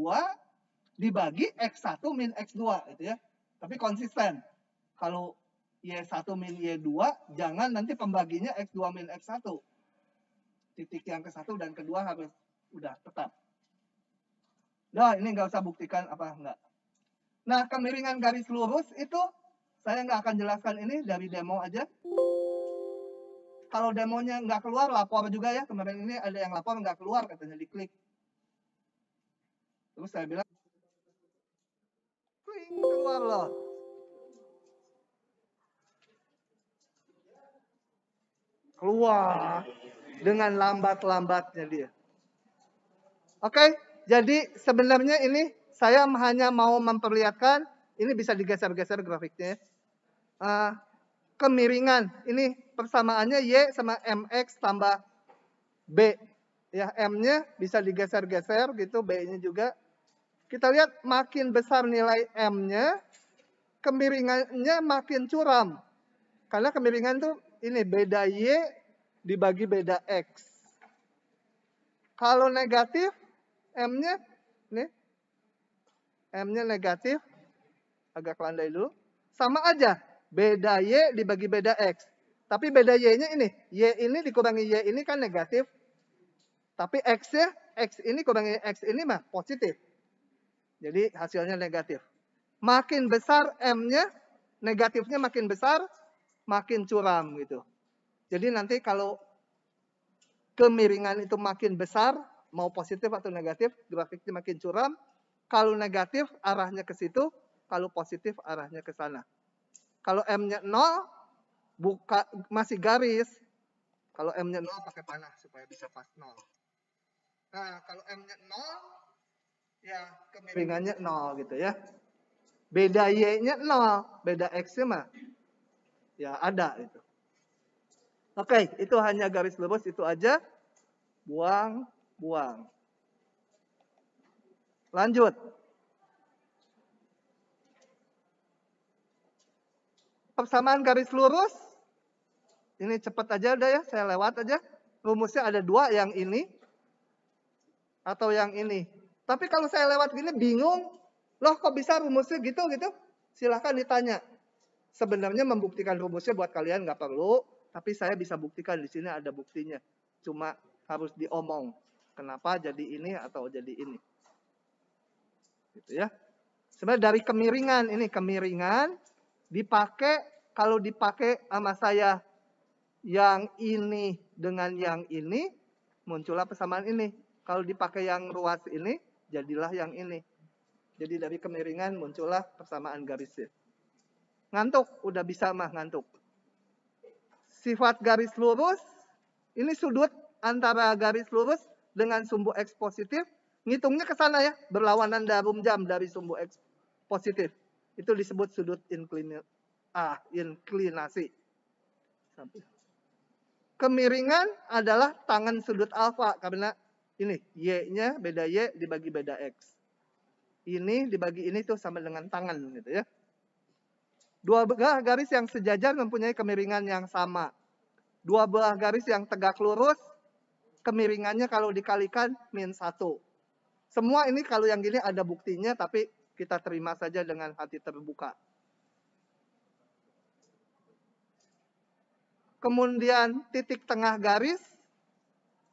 Speaker 1: dibagi X1 min X2. Gitu ya. Tapi konsisten. Kalau Y1 min Y2, jangan nanti pembaginya X2 min X1. Titik yang ke-1 dan kedua harus udah tetap. Nah, ini nggak usah buktikan apa enggak. Nah, kemiringan garis lurus itu saya nggak akan jelaskan ini dari demo aja. Kalau demonya nggak keluar, lapor juga ya. Kemarin ini ada yang lapor nggak keluar, katanya diklik. Terus saya bilang, klik, keluar loh. Keluar dengan lambat-lambatnya dia. Oke, jadi sebenarnya ini saya hanya mau memperlihatkan, ini bisa digeser-geser grafiknya. Kemiringan, ini persamaannya Y sama MX tambah B. Ya, M-nya bisa digeser-geser gitu, B-nya juga. Kita lihat makin besar nilai M-nya, kemiringannya makin curam. Karena kemiringan tuh ini beda Y dibagi beda X. Kalau negatif, M-nya, nih, M-nya negatif, agak landai dulu, sama aja, beda Y dibagi beda X. Tapi beda Y-nya ini, Y ini dikurangi Y ini kan negatif, tapi X-nya, X ini kurangi X ini mah positif. Jadi hasilnya negatif. Makin besar M-nya, negatifnya makin besar, makin curam gitu. Jadi nanti kalau kemiringan itu makin besar, mau positif atau negatif, grafiknya makin curam. Kalau negatif arahnya ke situ, kalau positif arahnya ke sana. Kalau M-nya 0, masih garis. Kalau M-nya 0 pakai panah supaya bisa pas 0. Nah, kalau M-nya 0, ya kemiringannya 0 gitu ya. Beda Y-nya 0, beda X-nya mah ya ada itu. Oke, itu hanya garis lurus itu aja. Buang. Lanjut. Persamaan garis lurus. Ini cepat aja udah ya, saya lewat aja. Rumusnya ada dua, yang ini atau yang ini. Tapi kalau saya lewat gini bingung, loh kok bisa rumusnya gitu? Silahkan ditanya. Sebenarnya membuktikan rumusnya buat kalian nggak perlu, tapi saya bisa buktikan di sini ada buktinya. Cuma harus diomong. Kenapa jadi ini atau jadi ini. Gitu ya. Sebenarnya dari kemiringan, ini kemiringan dipakai, kalau dipakai sama saya yang ini dengan yang ini, muncullah persamaan ini. Kalau dipakai yang ruas ini, jadilah yang ini. Jadi dari kemiringan muncullah persamaan garisnya. Ngantuk, udah bisa mah ngantuk. Sifat garis lurus, ini sudut antara garis lurus dengan sumbu X positif. Ngitungnya ke sana ya, berlawanan jarum jam dari sumbu X positif. Itu disebut sudut inklinasi. Kemiringan adalah tangan sudut alfa, karena ini Y-nya beda Y dibagi beda X. Ini dibagi ini tuh sama dengan tangan gitu ya. Dua belah garis yang sejajar mempunyai kemiringan yang sama. Dua belah garis yang tegak lurus, kemiringannya kalau dikalikan min 1. Semua ini kalau yang gini ada buktinya, tapi kita terima saja dengan hati terbuka. Kemudian titik tengah garis,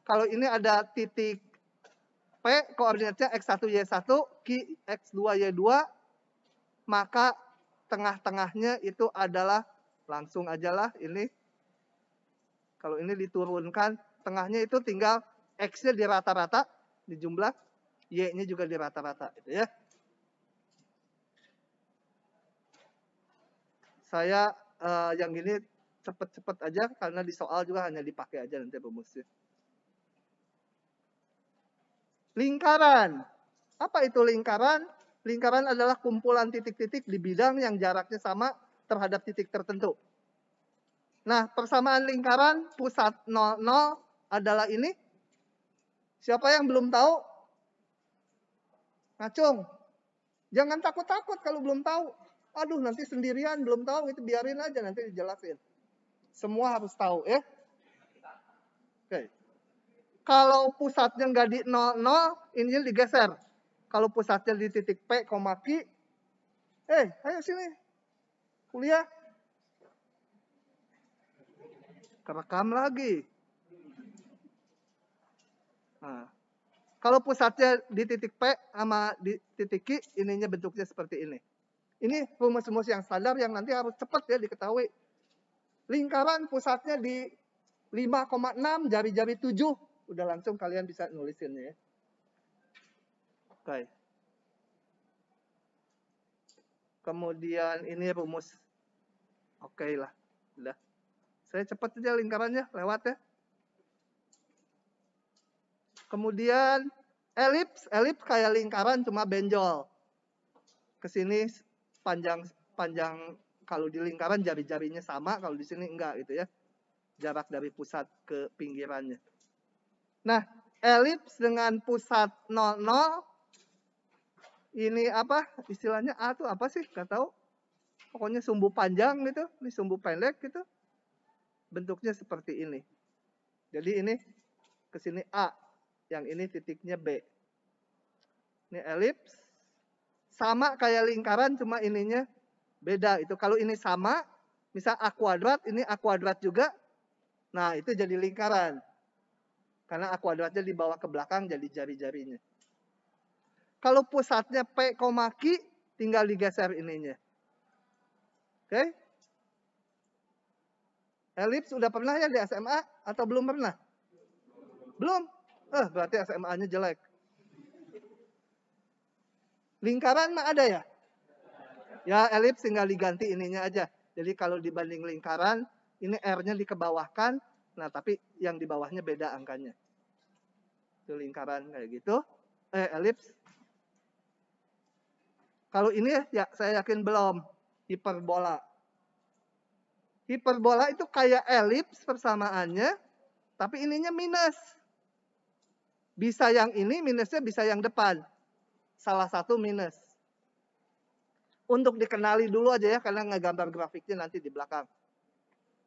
Speaker 1: kalau ini ada titik P, koordinatnya X1, Y1, Q, X2, Y2, maka tengah-tengahnya itu adalah, langsung aja lah ini, kalau ini diturunkan, tengahnya itu tinggal X-nya di rata-rata, di jumlah, Y-nya juga di rata-rata. Gitu ya. Saya yang gini cepet-cepet aja, karena di soal juga hanya dipakai aja nanti rumusnya. Lingkaran. Apa itu lingkaran? Lingkaran adalah kumpulan titik-titik di bidang yang jaraknya sama terhadap titik tertentu. Nah, persamaan lingkaran pusat 0, 0 adalah ini. Siapa yang belum tahu? Ngacung. Jangan takut-takut kalau belum tahu. Aduh, nanti sendirian belum tahu, itu biarin aja, nanti dijelasin. Semua harus tahu ya. Oke. Kalau pusatnya nggak di 0, 0, ini digeser. Kalau pusatnya di titik P, Q, ayo sini. Kuliah. Kerekam lagi. Nah, kalau pusatnya di titik P sama di titik Q, ininya bentuknya seperti ini. Ini rumus-rumus yang standar yang nanti harus cepat ya diketahui. Lingkaran pusatnya di 5,6, jari-jari 7. Udah langsung kalian bisa nulisinnya ya. Oke. Kemudian ini rumus. Oke lah. Udah. Saya cepat aja lingkarannya, lewat ya. Kemudian elips. Elips kayak lingkaran cuma benjol. Kesini panjang kalau di lingkaran jari-jarinya sama, kalau di sini enggak gitu ya. Jarak dari pusat ke pinggirannya. Nah, elips dengan pusat 0, 0. Ini apa? Istilahnya A itu apa sih? Nggak tahu. Pokoknya sumbu panjang gitu, ini sumbu pendek gitu. Bentuknya seperti ini. Jadi ini ke sini A, yang ini titiknya B. Ini elips. Sama kayak lingkaran, cuma ininya beda. Itu kalau ini sama, misal A kuadrat, ini A kuadrat juga. Nah, itu jadi lingkaran. Karena A kuadratnya dibawa ke belakang jadi jari-jarinya. Kalau pusatnya P, Q, tinggal digeser ininya. Oke? Elips udah pernah ya di SMA atau belum pernah? Belum? Berarti SMA-nya jelek. Lingkaran mah ada ya? Ya, elips tinggal diganti ininya aja. Jadi kalau dibanding lingkaran, ini R-nya dikebawahkan. Nah, tapi yang di bawahnya beda angkanya. Itu lingkaran kayak gitu. Elips. Kalau ini ya saya yakin belum. Hiperbola. Hiperbola itu kayak elips persamaannya, tapi ininya minus. Bisa yang ini, minusnya bisa yang depan. salah satu minus. Untuk dikenali dulu aja ya, karena ngegambar grafiknya nanti di belakang.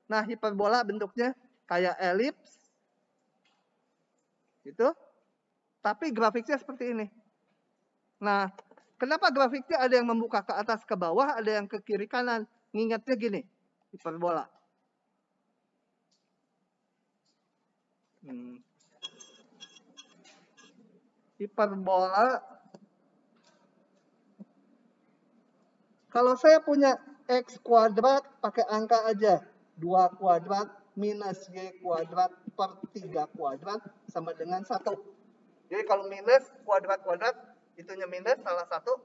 Speaker 1: Nah, hiperbola bentuknya kayak elips. Gitu. Tapi grafiknya seperti ini. Nah, kenapa grafiknya ada yang membuka ke atas ke bawah, ada yang ke kiri kanan? Ngingatnya gini, hiperbola. Hiperbola, kalau saya punya X kuadrat pakai angka aja, 2 kuadrat minus Y kuadrat per 3 kuadrat sama dengan 1. Jadi kalau minus kuadrat-kuadrat, itunya minus salah satu,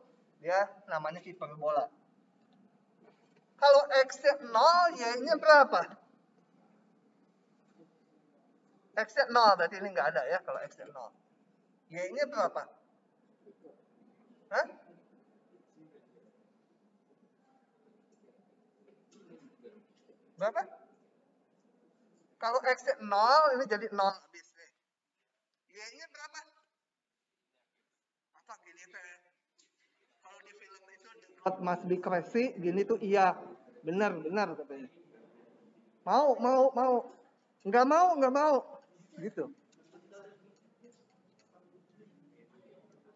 Speaker 1: dia namanya hiperbola. Kalau X-nya 0, Y-nya berapa? X-nya 0, berarti ini nggak ada ya kalau X-nya 0. Y-nya berapa? Hah? Berapa? Kalau X-nya 0, ini jadi 0 habis nih. Y-nya berapa? Apa gini teh? Kalau di film itu The God Must Be Crazy, gini tuh iya. Benar katanya. Mau. Nggak mau. Gitu.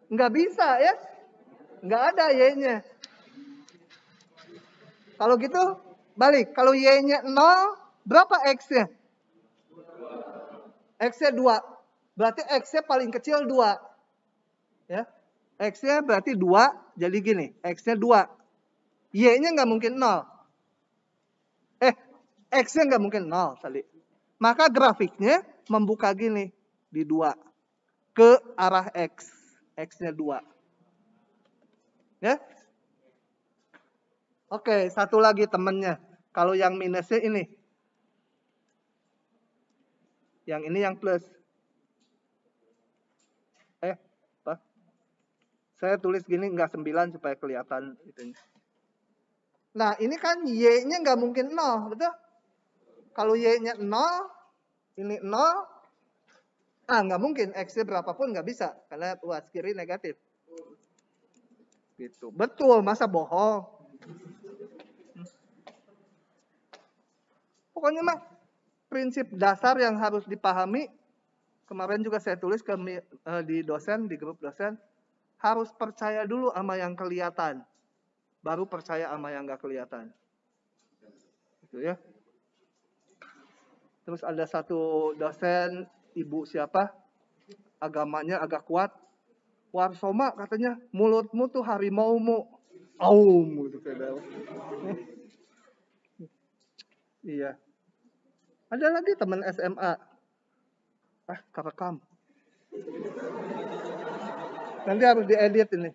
Speaker 1: Nggak bisa ya. Nggak ada Y-nya. Kalau gitu, balik. Kalau Y-nya 0, berapa X-nya? X-nya 2. Berarti X-nya paling kecil 2. Ya. X-nya berarti 2, jadi gini. X-nya 2. Y-nya nggak mungkin 0. X-nya nggak mungkin 0 tadi. Maka grafiknya membuka gini. Di 2. Ke arah X. X-nya 2. Ya. Oke, satu lagi temennya. Kalau yang minusnya ini. Yang ini yang plus. Apa? Saya tulis gini nggak 9 supaya kelihatan itunya. Nah, ini kan Y-nya nggak mungkin 0, betul? Kalau Y-nya 0, ini 0, nggak mungkin. X-nya berapapun nggak bisa. Karena luas kiri negatif. Gitu. Betul, masa bohong? Pokoknya mah prinsip dasar yang harus dipahami. Kemarin juga saya tulis di dosen, di grup dosen. Harus percaya dulu sama yang kelihatan. Baru percaya sama yang nggak kelihatan. Gitu ya. Terus ada satu dosen, ibu siapa, agamanya agak kuat. Warsoma katanya, mulutmu tuh harimaumu. Aum gitu kayak. Iya. Ada lagi teman SMA. Kerekam. Nanti harus diedit ini.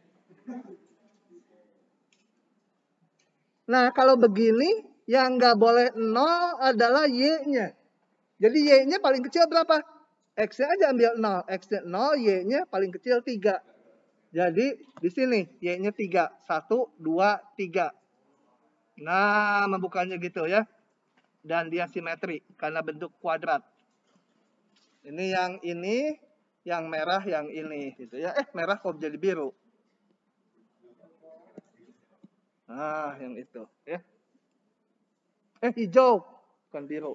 Speaker 1: Nah, kalau begini, yang nggak boleh 0 adalah Y-nya. Jadi Y-nya paling kecil berapa? X-nya aja ambil 0. X-nya 0, Y-nya paling kecil 3. Jadi di sini Y-nya 3. 1, 2, 3. Nah, membukanya gitu ya. Dan dia simetri karena bentuk kuadrat. Ini, yang merah yang ini gitu ya. Merah kok jadi biru. Nah, yang itu ya. Hijau, bukan biru.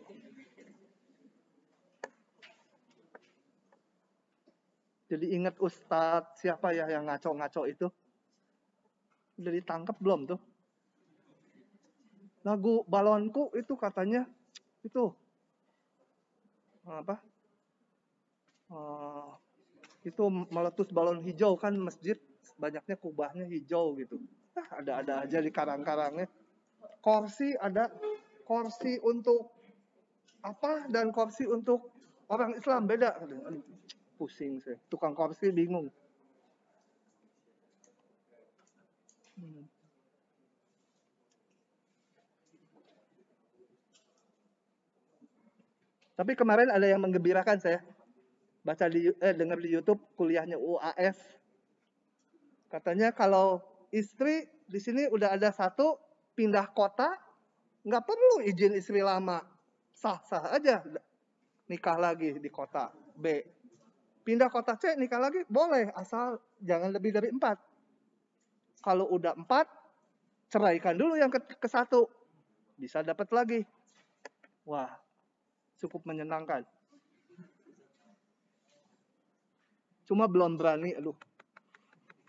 Speaker 1: Jadi ingat Ustadz siapa ya yang ngaco-ngaco itu? Udah ditangkap belum tuh? Lagu Balonku itu katanya itu apa? Itu meletus balon hijau kan, masjid banyaknya kubahnya hijau gitu. Ada aja di karang-karangnya. Kursi ada, kursi untuk apa dan kursi untuk orang Islam beda. Pusing sih, tukang kursi bingung. Tapi kemarin ada yang menggembirakan saya. Dengar di YouTube kuliahnya UAS. Katanya kalau istri di sini udah ada 1 pindah kota, nggak perlu izin istri lama. Sah-sah aja nikah lagi di kota B. Pindah kota C nikah lagi boleh, asal jangan lebih dari 4. Kalau udah 4, ceraikan dulu yang ke 1. Bisa dapat lagi. Wah, cukup menyenangkan. Cuma belum berani, aduh.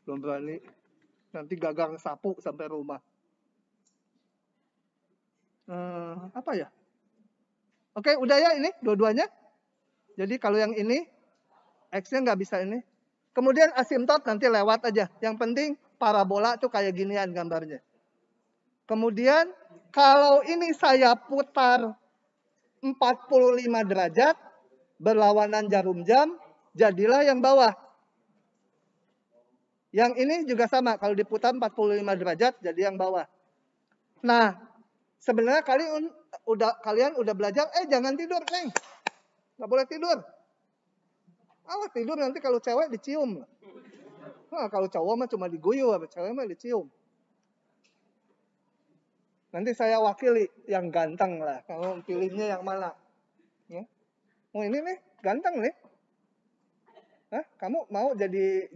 Speaker 1: Belum berani. Nanti gagang sapu sampai rumah. Apa ya? Oke, udah ya ini dua-duanya. Jadi kalau yang ini, X-nya nggak bisa ini. Kemudian asimtot nanti lewat aja. Yang penting parabola tuh kayak ginian gambarnya. Kemudian kalau ini saya putar 45 derajat, berlawanan jarum jam, jadilah yang bawah. Yang ini juga sama, kalau diputar 45 derajat, jadi yang bawah. Nah, sebenarnya kalian udah belajar, jangan tidur, Neng. Nggak boleh tidur. Awas tidur nanti kalau cewek dicium. Nah, kalau cowok mah cuma diguyur, cewek mah dicium. Nanti saya wakili yang ganteng lah. Kamu pilihnya yang mana? Ya. Oh ini nih, ganteng nih. Hah? Kamu mau jadi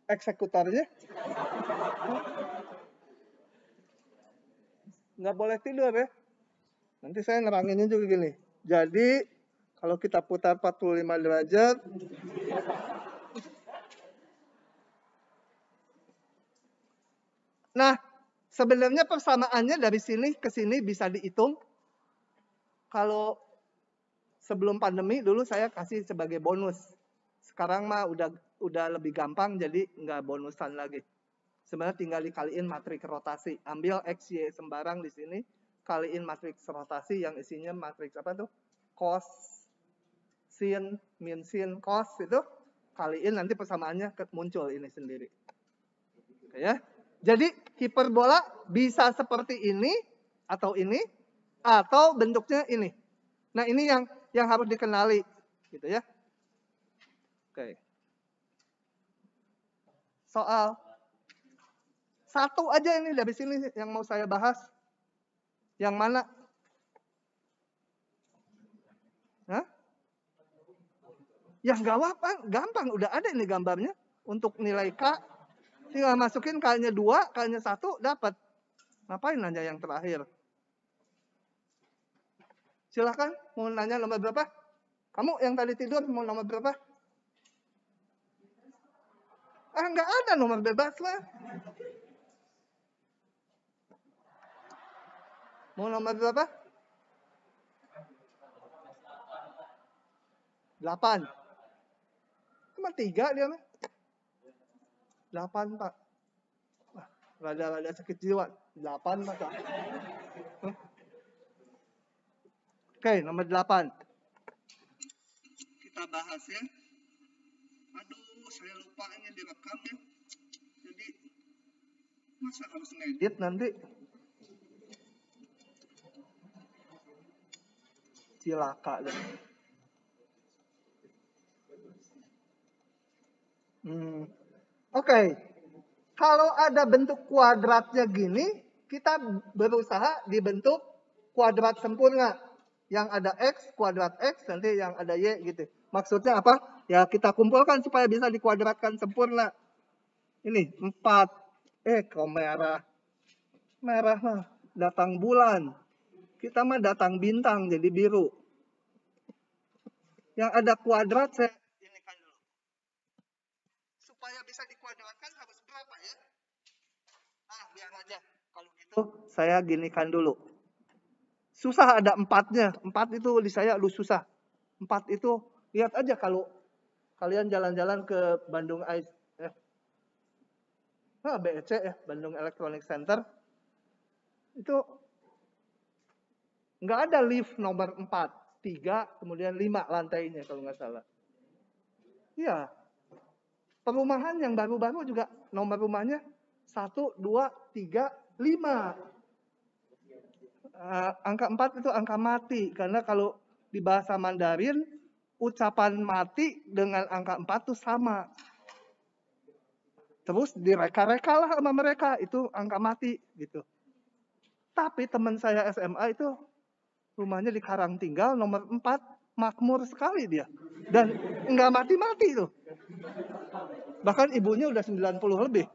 Speaker 1: eksekutornya? Nggak boleh tidur ya. Nanti saya neranginnya juga gini. Jadi kalau kita putar 45 derajat, nah sebenarnya persamaannya dari sini ke sini bisa dihitung. Kalau sebelum pandemi dulu saya kasih sebagai bonus. Sekarang mah udah lebih gampang, jadi nggak bonusan lagi. Sebenarnya tinggal dikaliin matriks rotasi. Ambil X, Y sembarang di sini, kaliin matriks rotasi yang isinya matriks apa tuh? Cos, sin, min, sin, cos itu. Kaliin nanti persamaannya muncul ini sendiri. Oke ya. Jadi hiperbola bisa seperti ini, atau bentuknya ini. Nah ini yang harus dikenali. Gitu ya. Oke. Soal satu aja ini dari sini yang mau saya bahas. Yang mana? Hah? Yang gampang. Udah ada ini gambarnya. Untuk nilai K, tinggal masukin K-nya 2, K-nya 1, dapat. Ngapain nanya yang terakhir? Silahkan, mau nanya nomor berapa? Kamu yang tadi tidur mau nomor berapa? Nggak ada nomor bebas lah. Mau nomor berapa? 8. Cuma 3 dia mah. 8, Pak. Wah, rada sakit jiwa. 8, Pak. Oke, nomor 8. Kita bahas ya. Aduh, saya lupa ini direkam ya. Jadi, masa harus ngedit nanti? Cilaka deh. Oke. Kalau ada bentuk kuadratnya gini, kita berusaha dibentuk kuadrat sempurna. Yang ada X, kuadrat X, nanti yang ada Y gitu. Maksudnya apa? Ya kita kumpulkan supaya bisa dikuadratkan sempurna. Ini 4. Kok merah? Merah mah datang bulan. Kita mah datang bintang jadi biru. Yang ada kuadrat saya inikan dulu. Supaya bisa dikuadratkan harus berapa ya? Biar aja. Kalau gitu saya ginikan dulu. Susah ada 4-nya. 4 itu di saya susah. 4 itu lihat aja kalau kalian jalan-jalan ke Bandung BEC ya, Bandung Electronic Center. Itu nggak ada lift nomor 4, 3, kemudian 5 lantainya kalau nggak salah. Iya. Perumahan yang baru-baru juga nomor rumahnya 1, 2, 3, 5. Angka 4 itu angka mati. Karena kalau di bahasa Mandarin, ucapan mati dengan angka 4 itu sama. Terus direka-reka lah sama mereka, itu angka mati gitu. Tapi teman saya SMA itu rumahnya di Karangtinggal nomor 4, makmur sekali dia. Dan nggak mati-mati tuh. Bahkan ibunya udah 90 lebih.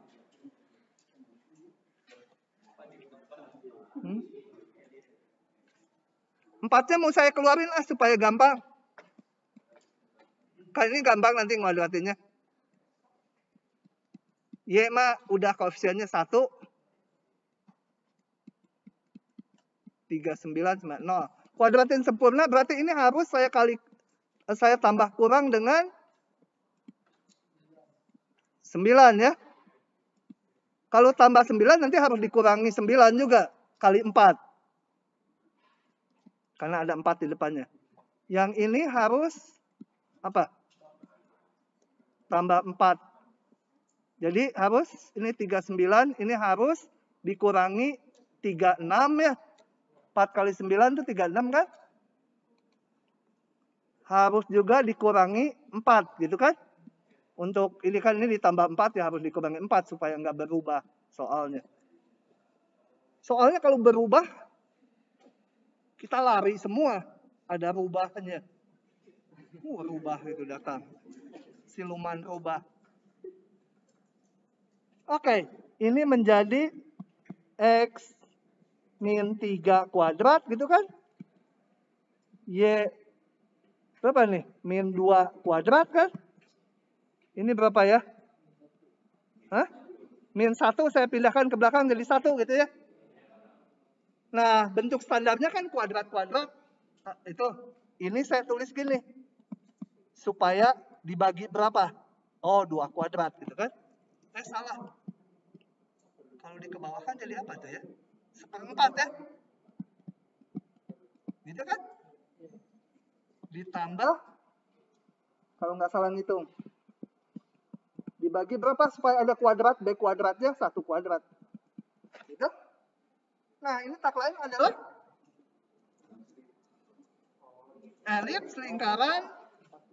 Speaker 1: 4-nya mau saya keluarin supaya gampang. Kali ini gampang nanti ngelawatinnya. Y mah udah koefisiennya 1. 39,0. Kuadratin sempurna berarti ini harus saya tambah kurang dengan 9 ya. Kalau tambah 9 nanti harus dikurangi 9 juga. Kali 4. Karena ada 4 di depannya. Yang ini harus apa? Tambah 4. Jadi harus ini 39, ini harus dikurangi 36 ya. 4 kali 9 itu 36 kan? Harus juga dikurangi 4 gitu kan? Untuk ini kan ini ditambah 4 ya harus dikurangi 4 supaya nggak berubah soalnya. Soalnya kalau berubah kita lari semua. Ada rubahnya. Rubah itu datang. Siluman rubah. Oke, ini menjadi X min 3 kuadrat gitu kan? Y berapa nih? Min 2 kuadrat kan? Ini berapa ya? Hah? Min 1 saya pindahkan ke belakang jadi 1 gitu ya. Nah, bentuk standarnya kan kuadrat-kuadrat. Itu, ini saya tulis gini. Supaya dibagi berapa? Oh, 2 kuadrat gitu kan? Salah. Kalau dikebawahkan jadi apa tuh ya? 1/4 ya? Gitu kan? Ditambah, kalau nggak salah ngitung. Dibagi berapa supaya ada kuadrat? B kuadratnya 1 kuadrat. Gitu? Nah, ini tak lain adalah elips lingkaran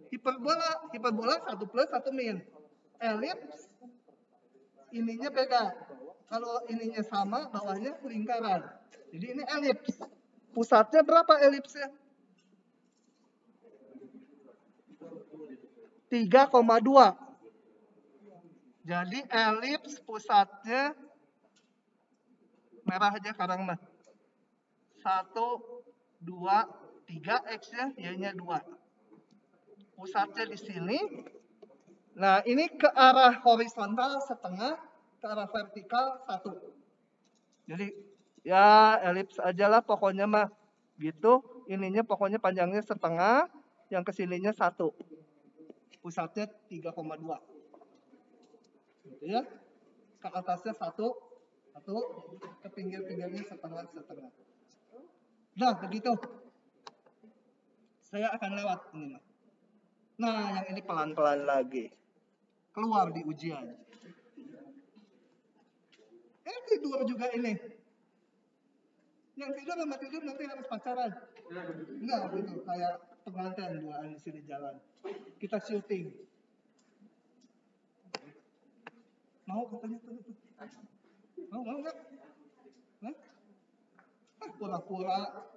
Speaker 1: hiperbola. Hiperbola 1 plus 1 min. Elips ininya beda. Kalau ininya sama, bawahnya lingkaran. Jadi ini elips. Pusatnya berapa elipsnya? 3,2. Jadi elips pusatnya merah aja sekarang mah. 1, 2, 3 X-nya, Y-nya 2. Pusatnya di sini. Nah, ini ke arah horizontal setengah, ke arah vertikal 1. Jadi ya elips aja lah pokoknya mah gitu. Ininya pokoknya panjangnya setengah, yang kesininya 1. Pusatnya 3,2. Gitu ya. Ke atasnya 1, ke pinggir-pinggirnya setengah. Nah, begitu. Saya akan lewat ini. Nah, yang ini pelan-pelan lagi. Keluar di ujian. Tidur juga ini. Yang tidur sama tidur nanti harus pacaran. Enggak, gitu. Kayak pengantin duaan di sini jalan. Kita syuting. Mau katanya tuh. Mau enggak? Hah? Pura-pura.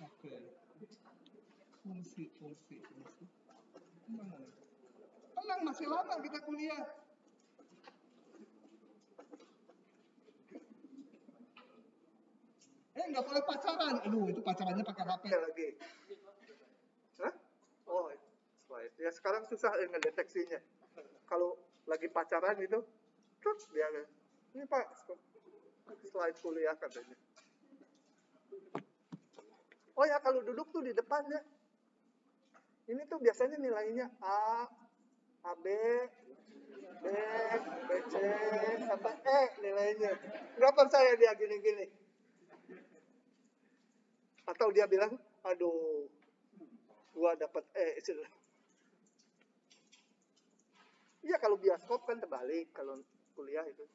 Speaker 1: Oke. Fungsi. Tenang, masih lama kita kuliah. Nggak boleh pacaran. Aduh, itu pacarannya pakai HP lagi. Hah? Oh, slide. Ya sekarang susah ngedeteksinya. Kalau lagi pacaran itu, terus dia ini Pak, slide kuliah katanya. Oh ya, kalau duduk tuh di depan ya. Ini tuh biasanya nilainya A, AB, B, BC, sampai E nilainya. Nggak percaya dia gini-gini. Atau dia bilang, aduh, gua dapat E. Iya, kalau bioskop kan terbalik, kalau kuliah itu.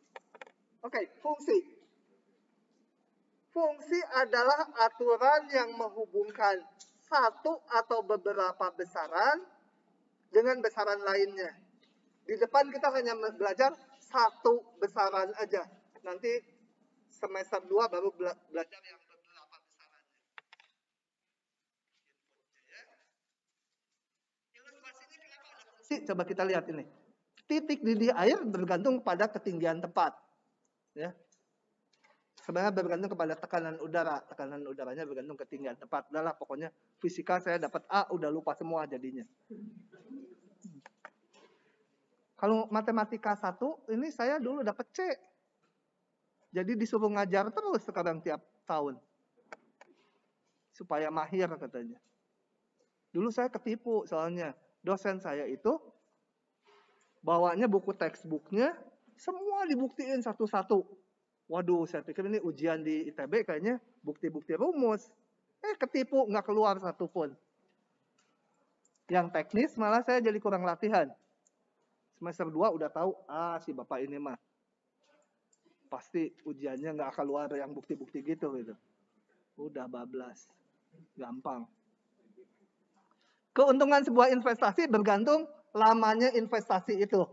Speaker 1: Oke, fungsi. Fungsi adalah aturan yang menghubungkan satu atau beberapa besaran dengan besaran lainnya. Di depan kita hanya belajar satu besaran aja. Nanti semester 2 baru belajar yang beberapa besarannya. Ilustrasinya kenapa ada fungsi? Coba kita lihat ini. Titik didih air bergantung pada ketinggian tempat. Ya. Sebenarnya bergantung kepada tekanan udara. Tekanan udaranya bergantung ketinggian tempat. Udahlah, pokoknya fisika saya dapat A, udah lupa semua jadinya. Kalau matematika 1, ini saya dulu dapat C. Jadi disuruh ngajar terus sekarang tiap tahun. Supaya mahir katanya. Dulu saya ketipu soalnya. Dosen saya itu bawanya buku textbooknya, semua dibuktiin satu-satu. Waduh, saya pikir ini ujian di ITB kayaknya bukti-bukti rumus. Ketipu, nggak keluar satu pun. Yang teknis malah saya jadi kurang latihan. Semester 2 udah tahu, si bapak ini mah pasti ujiannya nggak keluar yang bukti-bukti gitu. Udah bablas. Gampang. Keuntungan sebuah investasi bergantung lamanya investasi itu.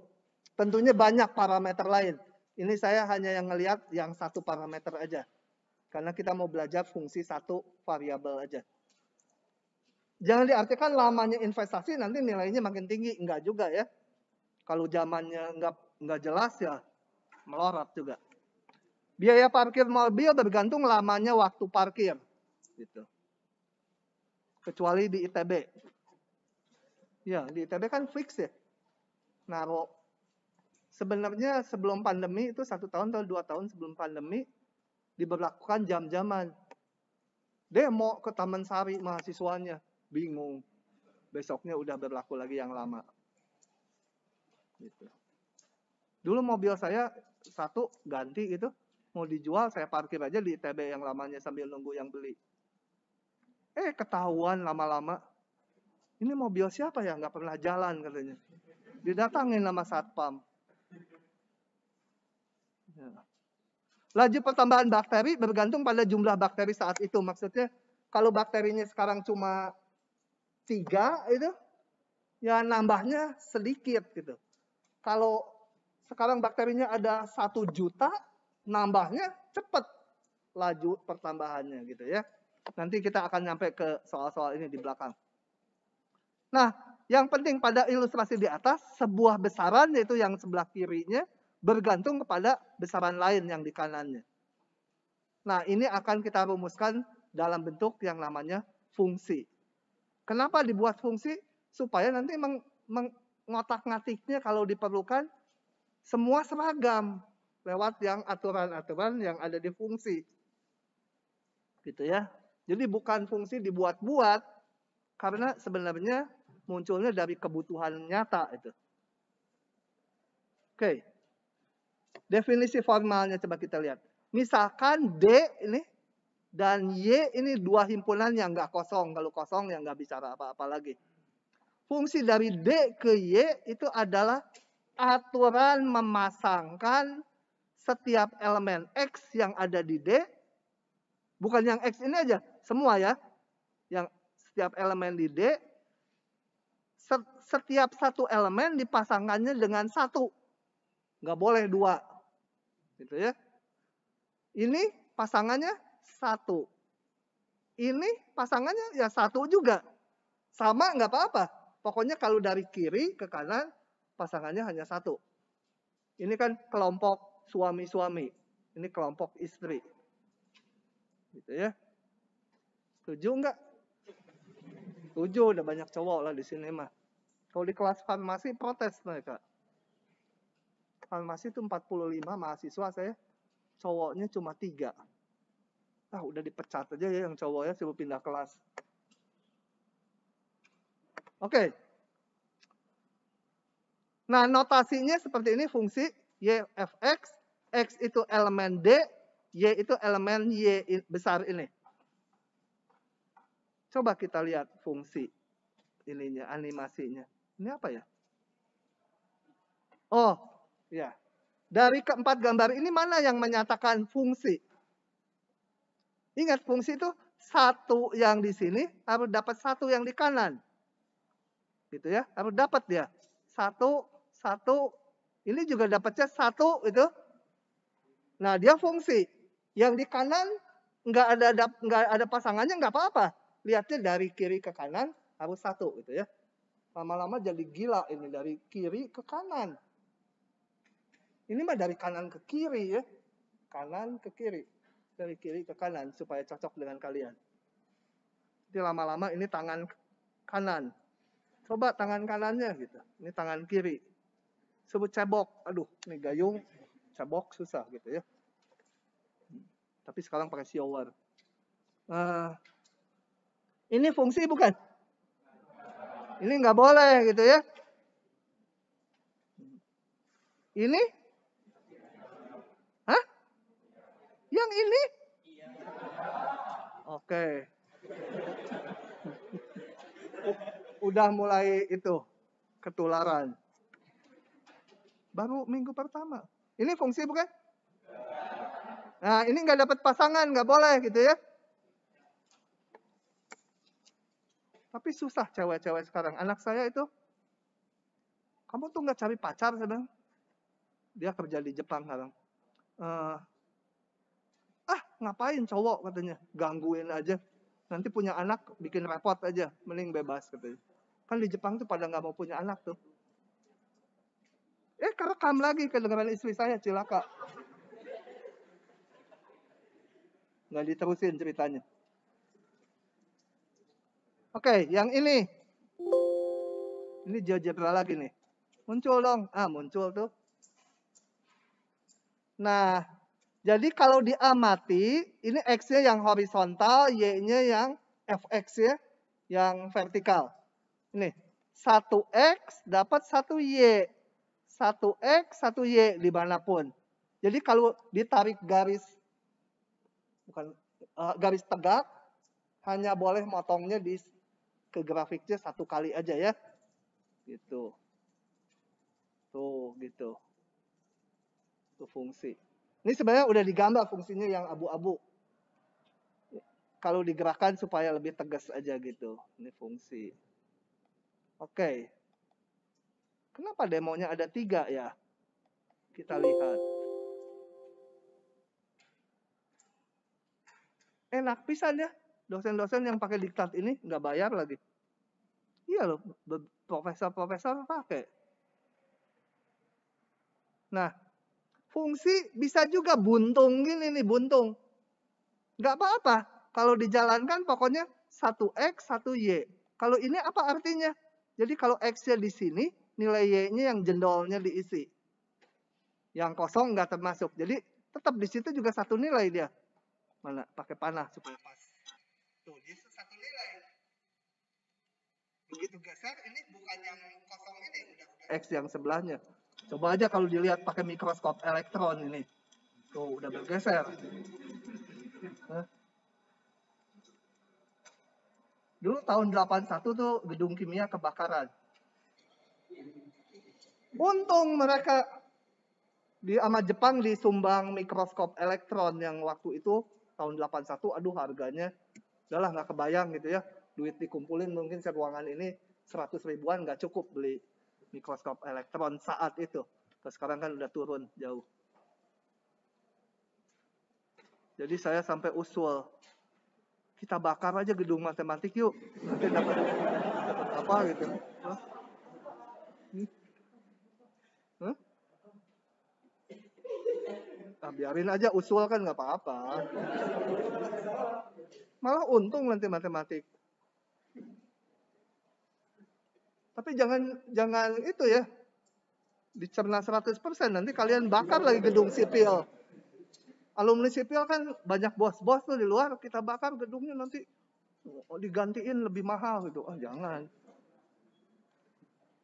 Speaker 1: Tentunya banyak parameter lain. Ini saya hanya yang ngelihat yang satu parameter aja. Karena kita mau belajar fungsi satu variabel aja. Jangan diartikan lamanya investasi nanti nilainya makin tinggi. Enggak juga ya. Kalau zamannya enggak jelas ya melorot juga. Biaya parkir mobil bergantung lamanya waktu parkir. Gitu. Kecuali di ITB. Ya, di ITB kan fix ya. Naruh. Sebenarnya sebelum pandemi itu 1 tahun atau 2 tahun sebelum pandemi diberlakukan jam-jaman. Demo ke Taman Sari mahasiswanya. Bingung. Besoknya udah berlaku lagi yang lama. Gitu. Dulu mobil saya 1 ganti gitu. Mau dijual saya parkir aja di ITB yang lamanya sambil nunggu yang beli. Ketahuan lama-lama. Ini mobil siapa ya? Nggak pernah jalan katanya. Didatangin sama satpam. Ya. Laju pertambahan bakteri bergantung pada jumlah bakteri saat itu. Maksudnya kalau bakterinya sekarang cuma 3 itu, ya nambahnya sedikit gitu. Kalau sekarang bakterinya ada 1 juta, nambahnya cepat laju pertambahannya gitu ya. Nanti kita akan nyampe ke soal-soal ini di belakang. Nah, yang penting pada ilustrasi di atas, sebuah besaran yaitu yang sebelah kirinya bergantung kepada besaran lain yang di kanannya. Nah, ini akan kita rumuskan dalam bentuk yang namanya fungsi. Kenapa dibuat fungsi? Supaya nanti mengotak-ngatiknya kalau diperlukan semua seragam lewat yang aturan-aturan yang ada di fungsi. Gitu ya. Jadi bukan fungsi dibuat-buat karena sebenarnya munculnya dari kebutuhan nyata itu. Oke. Definisi formalnya coba kita lihat. Misalkan D ini dan Y ini 2 himpunan yang nggak kosong. Kalau kosong ya nggak bicara apa-apa lagi. Fungsi dari D ke Y itu adalah aturan memasangkan setiap elemen X yang ada di D. Bukan yang X ini aja, semua ya. Yang setiap elemen di D, setiap satu elemen dipasangkannya dengan 1. Nggak boleh 2. Gitu ya. Ini pasangannya 1. Ini pasangannya ya 1 juga. Sama nggak apa-apa. Pokoknya kalau dari kiri ke kanan, pasangannya hanya 1. Ini kan kelompok suami-suami. Ini kelompok istri. Gitu ya. Setuju nggak? Setuju, udah banyak cowok lah di sini mah. Kalau di kelas farmasi protes mereka. Farmasi itu 45 mahasiswa saya. Cowoknya cuma 3. Udah dipecat aja ya yang cowoknya, suruh pindah kelas. Oke. Nah, notasinya seperti ini fungsi y fx, x itu elemen D, y itu elemen y besar ini. Coba kita lihat fungsi ininya, animasinya. Ini apa ya? Oh, ya. Dari keempat gambar ini mana yang menyatakan fungsi? Ingat, fungsi itu 1 yang di sini harus dapat 1 yang di kanan. Gitu ya, harus dapat dia. 1, 1, ini juga dapatnya 1 itu. Nah, dia fungsi. Yang di kanan nggak ada pasangannya nggak apa-apa. Lihatnya dari kiri ke kanan harus 1 gitu ya. Lama-lama jadi gila ini dari kiri ke kanan. Ini mah dari kanan ke kiri ya. Kanan ke kiri. Dari kiri ke kanan supaya cocok dengan kalian. Jadi lama-lama ini tangan kanan. Coba tangan kanannya gitu. Ini tangan kiri. Sebut cebok. Aduh, ini gayung. Cebok susah gitu ya. Tapi sekarang pakai shower. Ini fungsi bukan? Ini nggak boleh gitu ya. Ini? Hah? Yang ini? Oke. Udah mulai itu ketularan. Baru minggu pertama. Ini fungsi bukan? Nah, ini nggak dapat pasangan, nggak boleh gitu ya. Tapi susah cewek-cewek sekarang. Anak saya itu, kamu tuh nggak cari pacar sekarang? Dia kerja di Jepang sekarang. Ngapain cowok katanya, gangguin aja. Nanti punya anak bikin repot aja, mending bebas katanya. Kan di Jepang tuh pada nggak mau punya anak tuh. Kerekam lagi kedengaran istri saya, cilaka. Nggak diterusin ceritanya. Oke, yang ini. Ini GeoGebra lagi nih. Muncul dong. Muncul tuh. Nah, jadi kalau diamati, ini X-nya yang horizontal, Y-nya yang Fx ya, yang vertikal. Ini, 1X dapat 1Y. 1X, 1Y dimanapun. Jadi kalau ditarik garis, garis tegak, hanya boleh motongnya ke grafiknya 1 kali aja ya. Gitu. Tuh, gitu. Itu fungsi. Ini sebenarnya udah digambar fungsinya yang abu-abu. Kalau digerakkan supaya lebih tegas aja gitu. Ini fungsi. Oke. Kenapa demonya ada 3 ya? Kita lihat. Enak pisan ya. Dosen-dosen yang pakai diktat ini nggak bayar lagi. Iya loh, profesor-profesor pakai. Nah, fungsi bisa juga buntung gini nih, buntung. Nggak apa-apa. Kalau dijalankan pokoknya 1X, 1Y. Kalau ini apa artinya? Jadi kalau X-nya di sini, nilai Y-nya yang jendolnya diisi. Yang kosong nggak termasuk. Jadi tetap di situ juga 1 nilai dia. Mana? Pakai panah supaya pas. Tuh, dia 1 nilai. Begitu geser, ini bukan yang kosong ini. Udah X yang sebelahnya. Coba aja kalau dilihat pakai mikroskop elektron ini. Tuh, udah bergeser. Dulu tahun 81 tuh gedung kimia kebakaran. Untung mereka sama Jepang disumbang mikroskop elektron yang waktu itu tahun 81, aduh harganya udahlah nggak kebayang gitu ya. Duit dikumpulin mungkin seruangan ini 100 ribuan nggak cukup beli mikroskop elektron saat itu. Terus sekarang kan udah turun jauh. Jadi saya sampai usul, kita bakar aja gedung matematik yuk, nanti dapat apa gitu. Biarin aja usul kan nggak apa-apa. Malah untung nanti matematik. Tapi jangan itu ya, dicerna 100%, nanti kalian bakar lagi gedung sipil. Alumni sipil kan banyak bos-bos tuh di luar, kita bakar gedungnya nanti digantiin lebih mahal gitu. Jangan.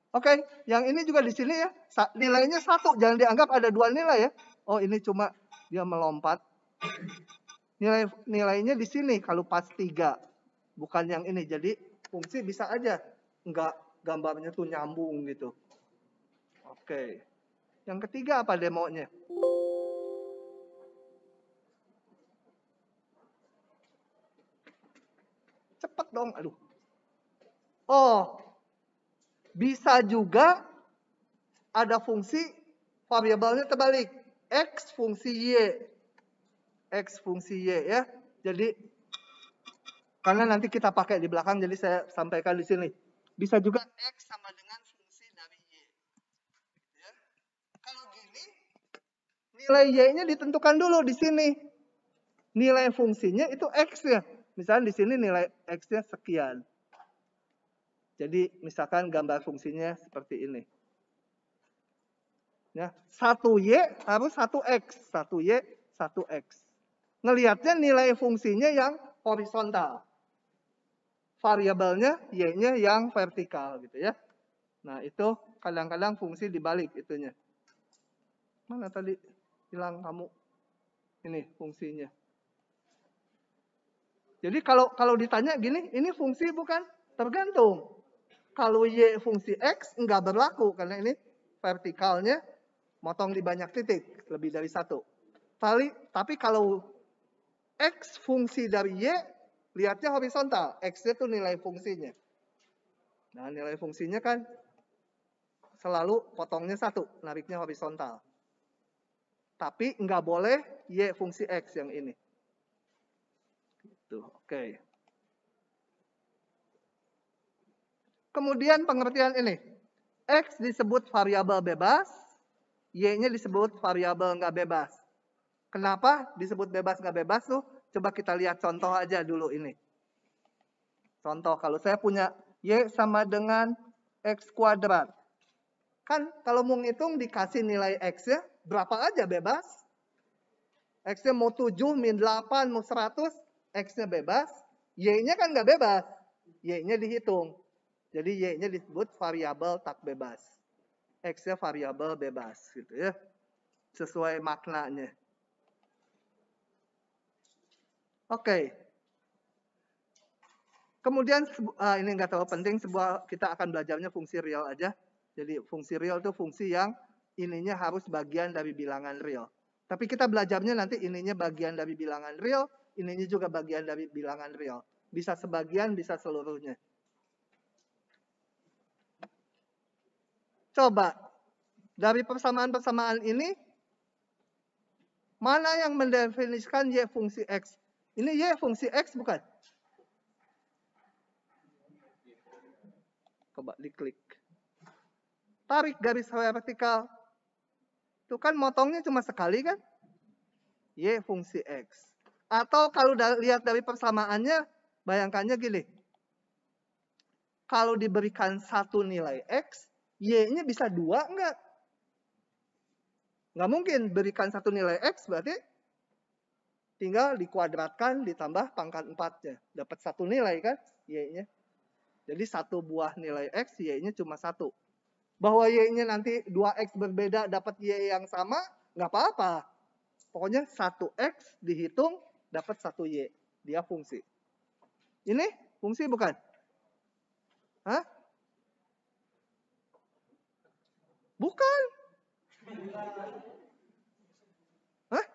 Speaker 1: Oke, yang ini juga di sini ya, nilainya 1, jangan dianggap ada 2 nilai ya. Ini cuma dia melompat. Nilainya di sini kalau pas 3, bukan yang ini. Jadi fungsi bisa aja nggak gambarnya tuh nyambung gitu. Oke. Yang ketiga apa demonya? Cepet dong, aduh. Bisa juga ada fungsi variabelnya terbalik. X fungsi Y. X fungsi Y ya. Jadi karena nanti kita pakai di belakang, jadi saya sampaikan di sini. Bisa juga X sama dengan fungsi dari Y. Ya. Kalau gini, nilai Y-nya ditentukan dulu di sini. nilai fungsinya itu X-nya. Misalnya di sini nilai X-nya sekian. Jadi misalkan gambar fungsinya seperti ini. Ya, 1Y harus 1X. 1Y, 1X. Ngelihatnya nilai fungsinya yang horizontal. Variabelnya Y-nya yang vertikal gitu ya. Nah itu kadang-kadang fungsi dibalik itunya. Mana tadi hilang kamu? Ini fungsinya. Jadi kalau ditanya gini, ini fungsi bukan? Tergantung. Kalau Y fungsi X nggak berlaku karena ini vertikalnya motong di banyak titik, lebih dari satu. Tapi kalau X fungsi dari Y, lihatnya horizontal. X-nya itu nilai fungsinya. Nah nilai fungsinya kan selalu potongnya satu, nariknya horizontal. Tapi nggak boleh Y fungsi X yang ini. Gitu, oke. Kemudian pengertian ini. X disebut variabel bebas, Y-nya disebut variabel nggak bebas. Kenapa disebut bebas nggak bebas tuh? Coba kita lihat contoh aja dulu ini. Contoh, kalau saya punya Y sama dengan X kuadrat. Kan kalau mau ngitung dikasih nilai X-nya, berapa aja bebas. X-nya mau 7, min 8, mau 100, X-nya bebas. Y-nya kan nggak bebas. Y-nya dihitung. Jadi Y-nya disebut variabel tak bebas. X-nya variabel bebas gitu ya. Sesuai maknanya. Oke. Kemudian ini nggak terlalu penting, kita akan belajarnya fungsi real aja. Jadi fungsi real itu fungsi yang ininya harus bagian dari bilangan real. Tapi kita belajarnya nanti ininya bagian dari bilangan real, ininya juga bagian dari bilangan real. Bisa sebagian, bisa seluruhnya. Coba, dari persamaan-persamaan ini, mana yang mendefinisikan Y fungsi X? Ini Y fungsi X bukan? Coba diklik. Tarik garis vertikal. Itu kan motongnya cuma sekali kan? Y fungsi X. Atau kalau lihat dari persamaannya, bayangkannya gini. Kalau diberikan satu nilai X, Y-nya bisa 2 enggak? Nggak mungkin berikan satu nilai X, berarti tinggal dikuadratkan ditambah pangkat 4-nya. Dapat satu nilai kan, Y-nya. Jadi satu buah nilai X, Y-nya cuma satu. Bahwa Y-nya nanti 2X berbeda dapat Y yang sama, nggak apa-apa. Pokoknya 1X dihitung, dapat 1Y. Dia fungsi. Ini fungsi bukan? Hah? Bukan. Hah?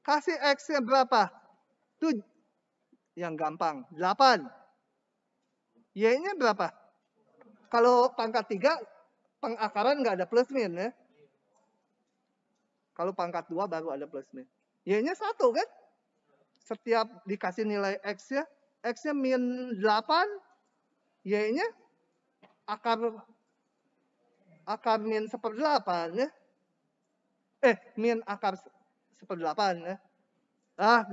Speaker 1: Kasih X-nya berapa? Tuh yang gampang, 8. Y-nya berapa? Kalau pangkat 3, pengakaran nggak ada plus min ya. Kalau pangkat 2 baru ada plus min. Y-nya 1 kan? Setiap dikasih nilai X-nya, X-nya min 8, Y-nya akar min 1/8 ya. Min akar 1/8 ya.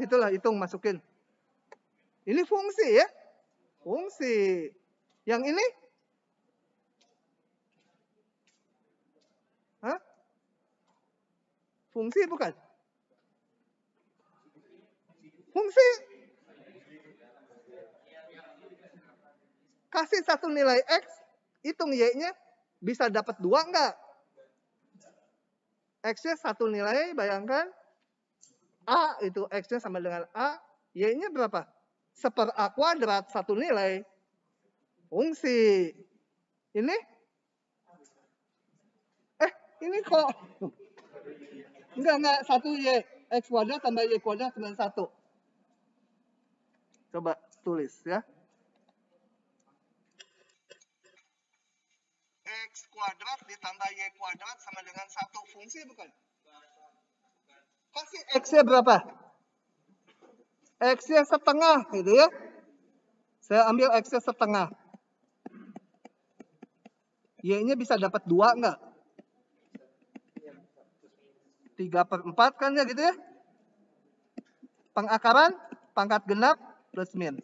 Speaker 1: Gitulah, hitung, masukin. Ini fungsi ya. Fungsi. Yang ini? Hah? Fungsi bukan? Fungsi. Kasih satu nilai X, hitung Y-nya, bisa dapat 2 enggak? X-nya satu nilai, bayangkan. A itu X-nya sama dengan A, Y-nya berapa? 1/A kuadrat, satu nilai. Fungsi. Ini? Ini kok. Enggak, 1Y. X kuadrat tambah Y kuadrat dengan 1. Coba tulis ya. X kuadrat ditambah Y kuadrat sama dengan 1. Fungsi bukan? Kasih X-nya berapa? X-nya setengah gitu ya. Saya ambil X-nya setengah. Y-nya bisa dapat 2 nggak? 3/4 kan ya gitu ya? Pengakaran, pangkat genap, plus min.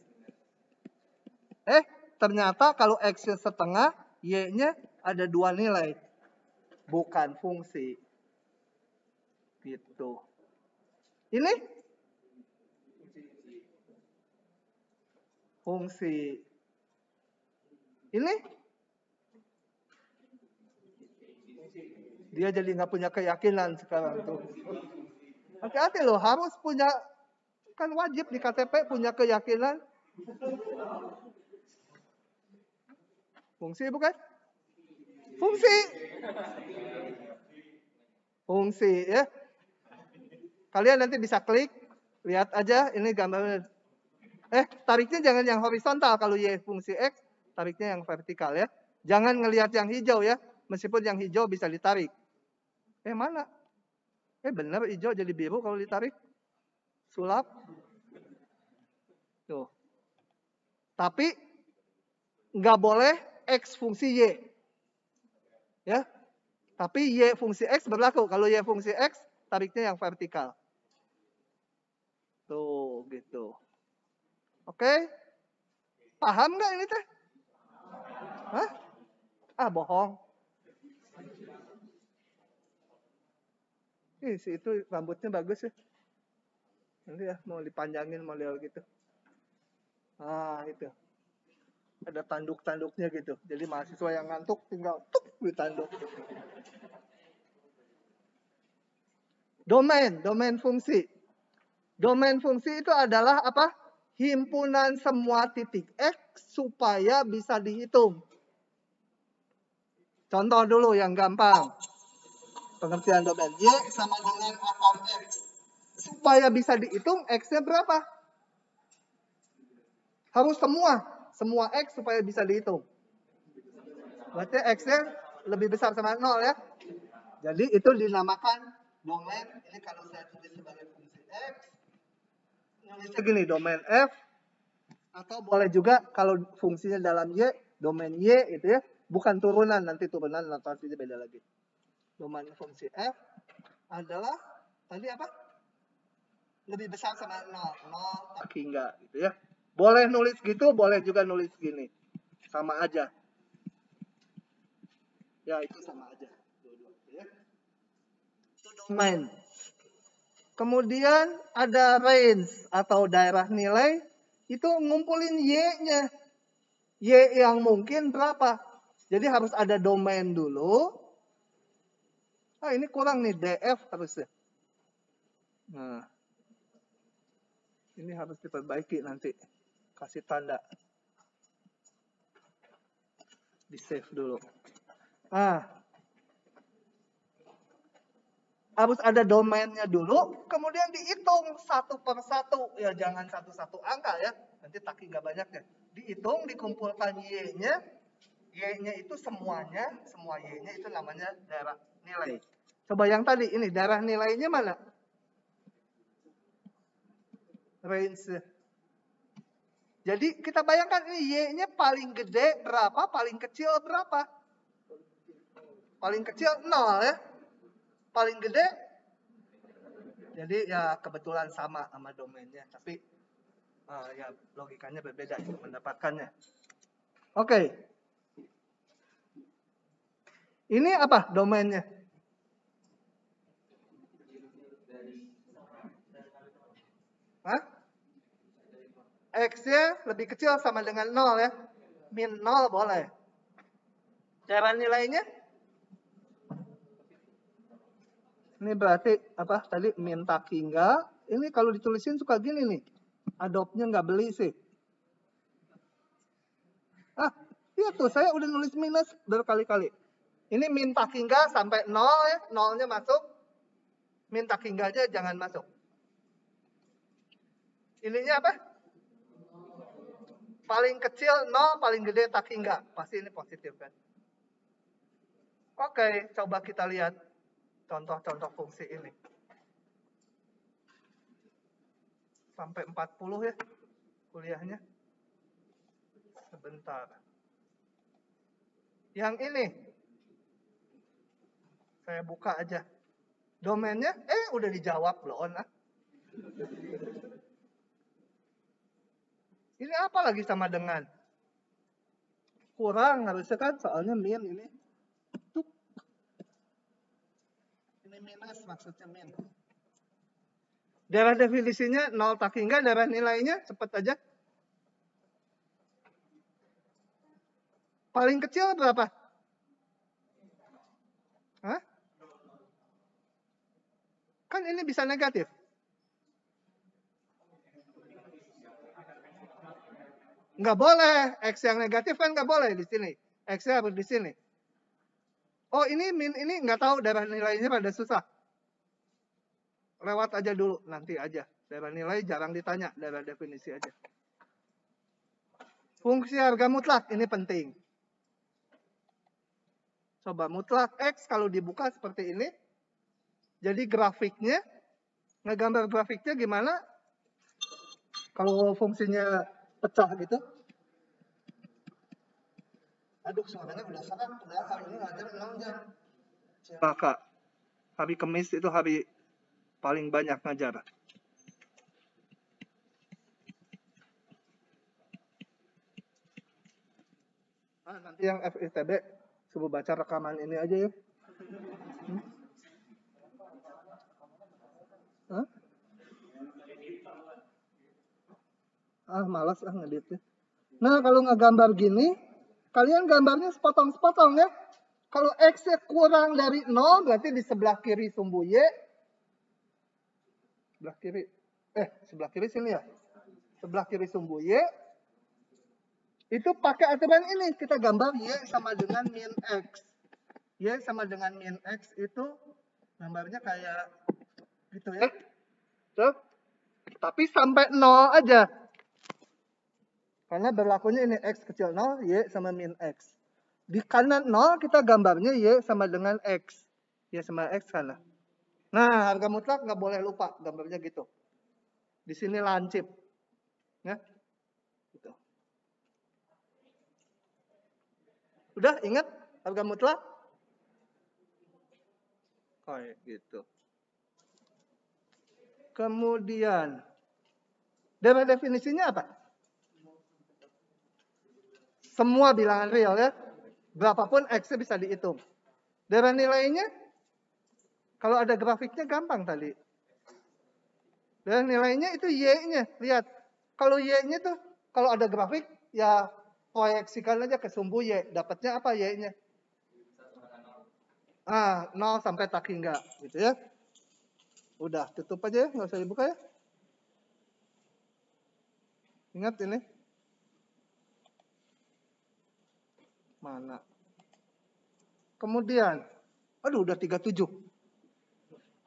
Speaker 1: Ternyata kalau X-nya setengah, Y-nya ada 2 nilai. Bukan fungsi. Gitu. Ini? Fungsi. Ini? Dia jadi nggak punya keyakinan sekarang tuh. Hati-hati loh, harus punya, kan wajib di KTP punya keyakinan. Fungsi bukan? Fungsi. Fungsi ya. Kalian nanti bisa klik, lihat aja ini gambarnya. Tariknya jangan yang horizontal kalau Y fungsi X, tariknya yang vertikal ya. Jangan ngelihat yang hijau ya, meskipun yang hijau bisa ditarik. Mana? Bener hijau jadi biru kalau ditarik. Sulap. Tuh. Tapi nggak boleh X fungsi Y. Ya. Tapi Y fungsi X berlaku. Kalau Y fungsi X, tariknya yang vertikal. Tuh, gitu. Oke? Paham nggak ini teh? Hah? Bohong. Si itu rambutnya bagus ya. Nanti ya mau dipanjangin model gitu. Itu. Ada tanduk-tanduknya gitu. Jadi mahasiswa yang ngantuk tinggal tuk ditanduk. Domain fungsi. Domain fungsi itu adalah apa? Himpunan semua titik X supaya bisa dihitung. Contoh dulu yang gampang. Pengertian domain. Y sama dengan akar X. Supaya bisa dihitung X-nya berapa? Harus semua X supaya bisa dihitung. Berarti X-nya lebih besar sama 0 ya. Jadi itu dinamakan domain. Ini kalau saya tulis sebagai fungsi X. Nulisnya gini, domain F. Atau boleh juga kalau fungsinya dalam Y, domain Y itu ya. Bukan turunan, nanti turunan notasinya beda lagi. Domain fungsi F adalah tadi apa? Lebih besar sama 0 hingga gitu ya. Boleh nulis gitu, boleh juga nulis gini. Sama aja. Ya, itu sama aja. Ya. Itu domain. Kemudian ada range atau daerah nilai. Itu ngumpulin Y-nya. Y yang mungkin berapa? Jadi harus ada domain dulu. Ini kurang nih, DF harusnya. Nah, ini harus diperbaiki nanti. Kasih tanda. Di save dulu. Harus ada domainnya dulu, kemudian dihitung satu per satu. Ya jangan satu-satu angka ya, nanti taki nggak banyaknya. Dihitung, dikumpulkan Y-nya. Y-nya itu semuanya, semua Y-nya itu namanya daerah nilai. Coba yang tadi, ini daerah nilainya mana? Range. Jadi kita bayangkan ini Y-nya paling gede berapa, paling kecil berapa? Paling kecil 0 ya. Paling gede, jadi ya kebetulan sama domainnya. Tapi ya logikanya berbeda itu mendapatkannya. Oke. Ini apa domainnya? X-nya lebih kecil sama dengan 0 ya. Min 0 boleh. Cara nilainya? Ini berarti apa tadi min tak hingga. Ini kalau ditulisin suka gini nih. Adobe-nya nggak beli sih. Iya tuh saya udah nulis minus berkali-kali. Ini min tak hingga sampai 0 ya. 0-nya masuk. Min tak hingga aja jangan masuk. Ininya apa? Paling kecil 0, paling gede tak hingga. Pasti ini positif kan. Oke, coba kita lihat contoh-contoh fungsi ini. Sampai 40 ya kuliahnya. Sebentar. Yang ini, Saya buka aja. Domainnya, udah dijawab loh, On. Ini apa lagi sama dengan? Kurang harusnya kan, soalnya min ini. Tuk. Ini minus maksudnya min. Daerah definisinya 0 tak hingga, daerah nilainya cepet aja. Paling kecil berapa? Hah? Kan ini bisa negatif. Nggak boleh. X yang negatif kan nggak boleh di sini. X-nya harus di sini. Oh, ini min ini nggak tahu daerah nilainya pada susah. Lewat aja dulu, nanti aja. Daerah nilai jarang ditanya, daerah definisi aja. Fungsi harga mutlak, ini penting. Coba mutlak X kalau dibuka seperti ini. Jadi grafiknya, ngegambar grafiknya gimana? Kalau fungsinya pecah gitu. Aduh, suaranya udah serak. Padahal hari ini ngajar 6 jam. Maka, hari Kamis itu hari paling banyak ngajar. Nanti yang FITB, coba baca rekaman ini aja ya. Malas ngeditnya. Nah, kalau ngegambar gini, kalian gambarnya sepotong-sepotong ya. Kalau X-nya kurang dari 0, berarti di sebelah kiri sumbu Y. Sebelah kiri. Sebelah kiri sini ya. Sebelah kiri sumbu Y. Itu pakai aturan ini. Kita gambar Y sama dengan min X. Y sama dengan min X itu gambarnya kayak gitu ya. Tuh. Tapi sampai 0 aja. Karena berlakunya ini X kecil 0, Y sama min X. Di kanan 0 kita gambarnya Y sama dengan X. Y sama X kanan. Nah, harga mutlak nggak boleh lupa gambarnya gitu. Di sini lancip. Ya. Gitu. Udah ingat harga mutlak? Kayak gitu. Kemudian, daerah definisinya apa? Semua bilangan real ya. Berapapun X-nya bisa dihitung. Daerah nilainya, kalau ada grafiknya gampang tadi. Daerah nilainya itu Y-nya. Lihat, kalau Y-nya tuh, kalau ada grafik, ya proyeksikan aja ke sumbu Y. Dapatnya apa Y-nya? 0 sampai tak hingga. Gitu ya. Udah, tutup aja ya, nggak usah dibuka ya. Ingat ini. Mana? Kemudian, udah 37.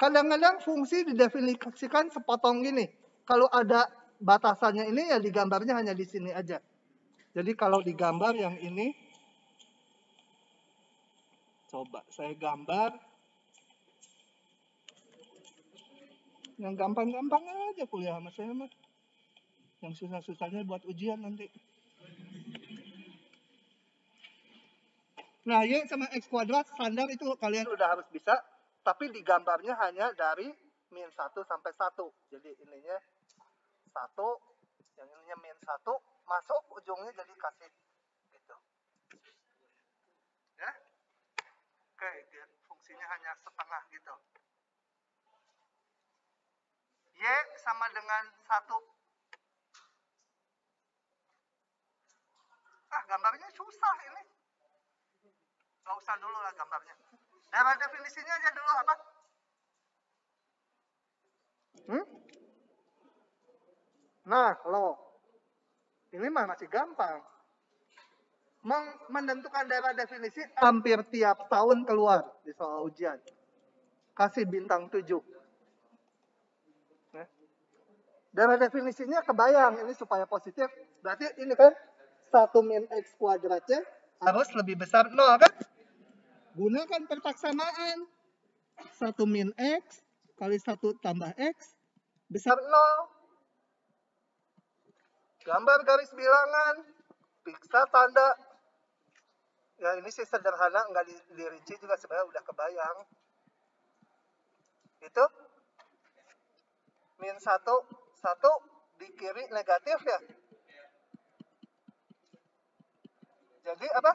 Speaker 1: Kadang-kadang fungsi didefinisikan sepotong gini. Kalau ada batasannya ini ya digambarnya hanya di sini aja. Jadi kalau digambar yang ini, coba saya gambar. Yang gampang-gampang aja kuliah sama saya mah. Yang susah-susahnya buat ujian nanti. Nah, Y sama X kuadrat standar itu kalian udah harus bisa. Tapi digambarnya hanya dari min 1 sampai 1. Jadi ininya 1, yang ininya min 1, masuk ujungnya jadi kasih gitu. Ya. Oke, fungsinya hanya setengah gitu. Y sama dengan 1. Gambarnya susah ini. Nggak usah dulu lah gambarnya. Daerah definisinya aja dulu apa? Nah, ini mah masih gampang. Menentukan daerah definisi hampir tiap tahun keluar di soal ujian. Kasih bintang 7. Daerah definisinya kebayang, ini supaya positif. Berarti ini kan 1 min X kuadratnya harus lebih besar 0 kan? Gunakan pertaksamaan. 1 min X kali 1 tambah X besar 0. Gambar garis bilangan, piksa tanda. Ya ini sih sederhana, nggak dirinci juga sebenarnya udah kebayang. Itu min 1, 1 di kiri negatif ya. Jadi apa?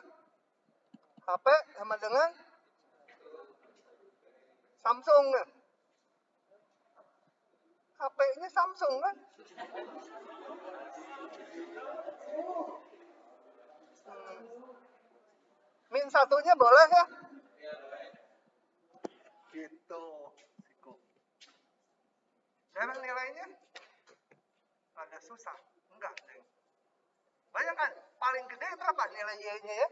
Speaker 1: HP sama dengan Samsung ya. HP-nya Samsung kan? Min 1-nya boleh ya? Gitu. Dalam nilainya agak susah. Enggak, deh. Bayangkan, paling gede berapa nilai Y-nya ya?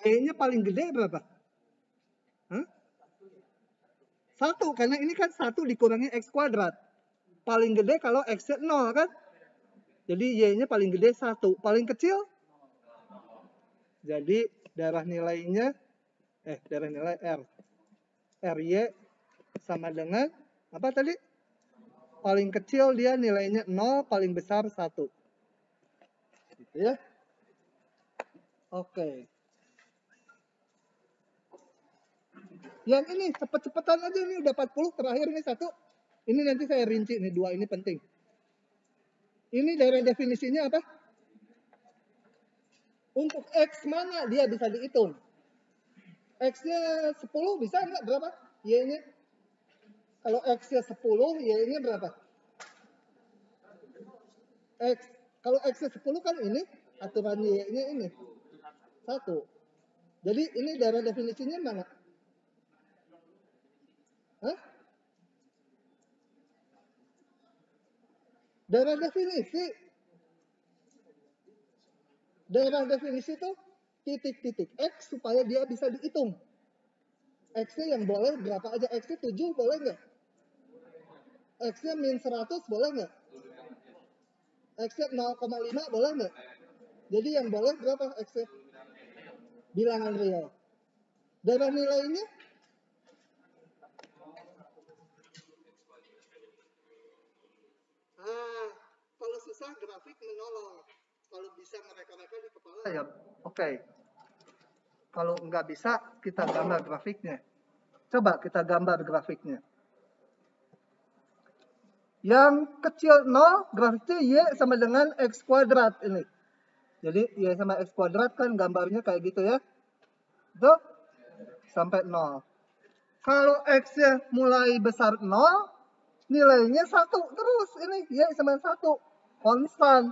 Speaker 1: Y-nya paling gede berapa? Hah? 1, karena ini kan 1 dikurangi X kuadrat. Paling gede kalau X-nya 0 kan? Jadi Y-nya paling gede 1. Paling kecil? Jadi darah nilai R. RY sama dengan, apa tadi? Paling kecil dia nilainya 0, paling besar 1. Gitu ya. Oke. Yang ini cepet-cepetan aja, ini udah 40 terakhir nih 1. Ini nanti saya rinci nih, 2 ini penting. Ini dari definisinya apa? Untuk X mana dia bisa dihitung? X-nya 10 bisa nggak berapa? Y-nya? Kalau X-nya 10, Y-nya berapa? X. Kalau X-nya 10 kan ini, aturan Y-nya ini. 1. Jadi ini dari definisinya mana? Hah? Daerah definisi. Daerah definisi itu titik-titik X supaya dia bisa dihitung. X-nya yang boleh berapa aja? X-nya 7 boleh nggak? X-nya min 100 boleh nggak? X-nya 0,5 boleh nggak? Jadi yang boleh berapa X-nya? Bilangan real. Daerah nilainya? Kalau susah grafik menolong. Kalau bisa mereka-mereka di kepala ya oke. Kalau nggak bisa kita gambar grafiknya. Coba kita gambar grafiknya. Yang kecil 0 grafiknya Y sama dengan X kuadrat ini. Jadi Y sama X kuadrat kan gambarnya kayak gitu ya. Itu sampai 0. Kalau X-nya mulai besar 0, nilainya 1 terus. Ini Y sama 1. Konstan.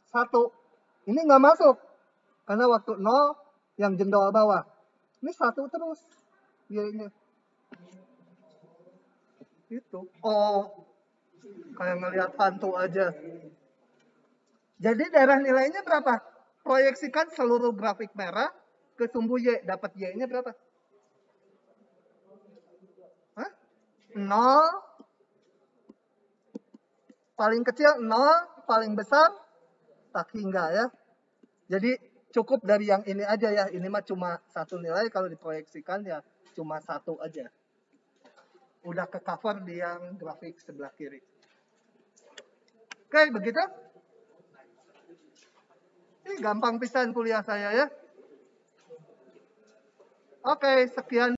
Speaker 1: 1. Ini nggak masuk. Karena waktu 0 yang jendol bawah. Ini 1 terus. Y-nya. Itu. Oh. Kayak ngelihat hantu aja. Jadi daerah nilainya berapa? Proyeksikan seluruh grafik merah ke sumbu Y. Dapat Y-nya berapa? Hah? 0. Paling kecil 0. Paling besar tak hingga ya. Jadi cukup dari yang ini aja ya. Ini mah cuma 1 nilai. Kalau diproyeksikan ya cuma 1 aja. Udah ke cover di yang grafik sebelah kiri. Oke, begitu. Ini gampang pisan kuliah saya ya. Oke, sekian.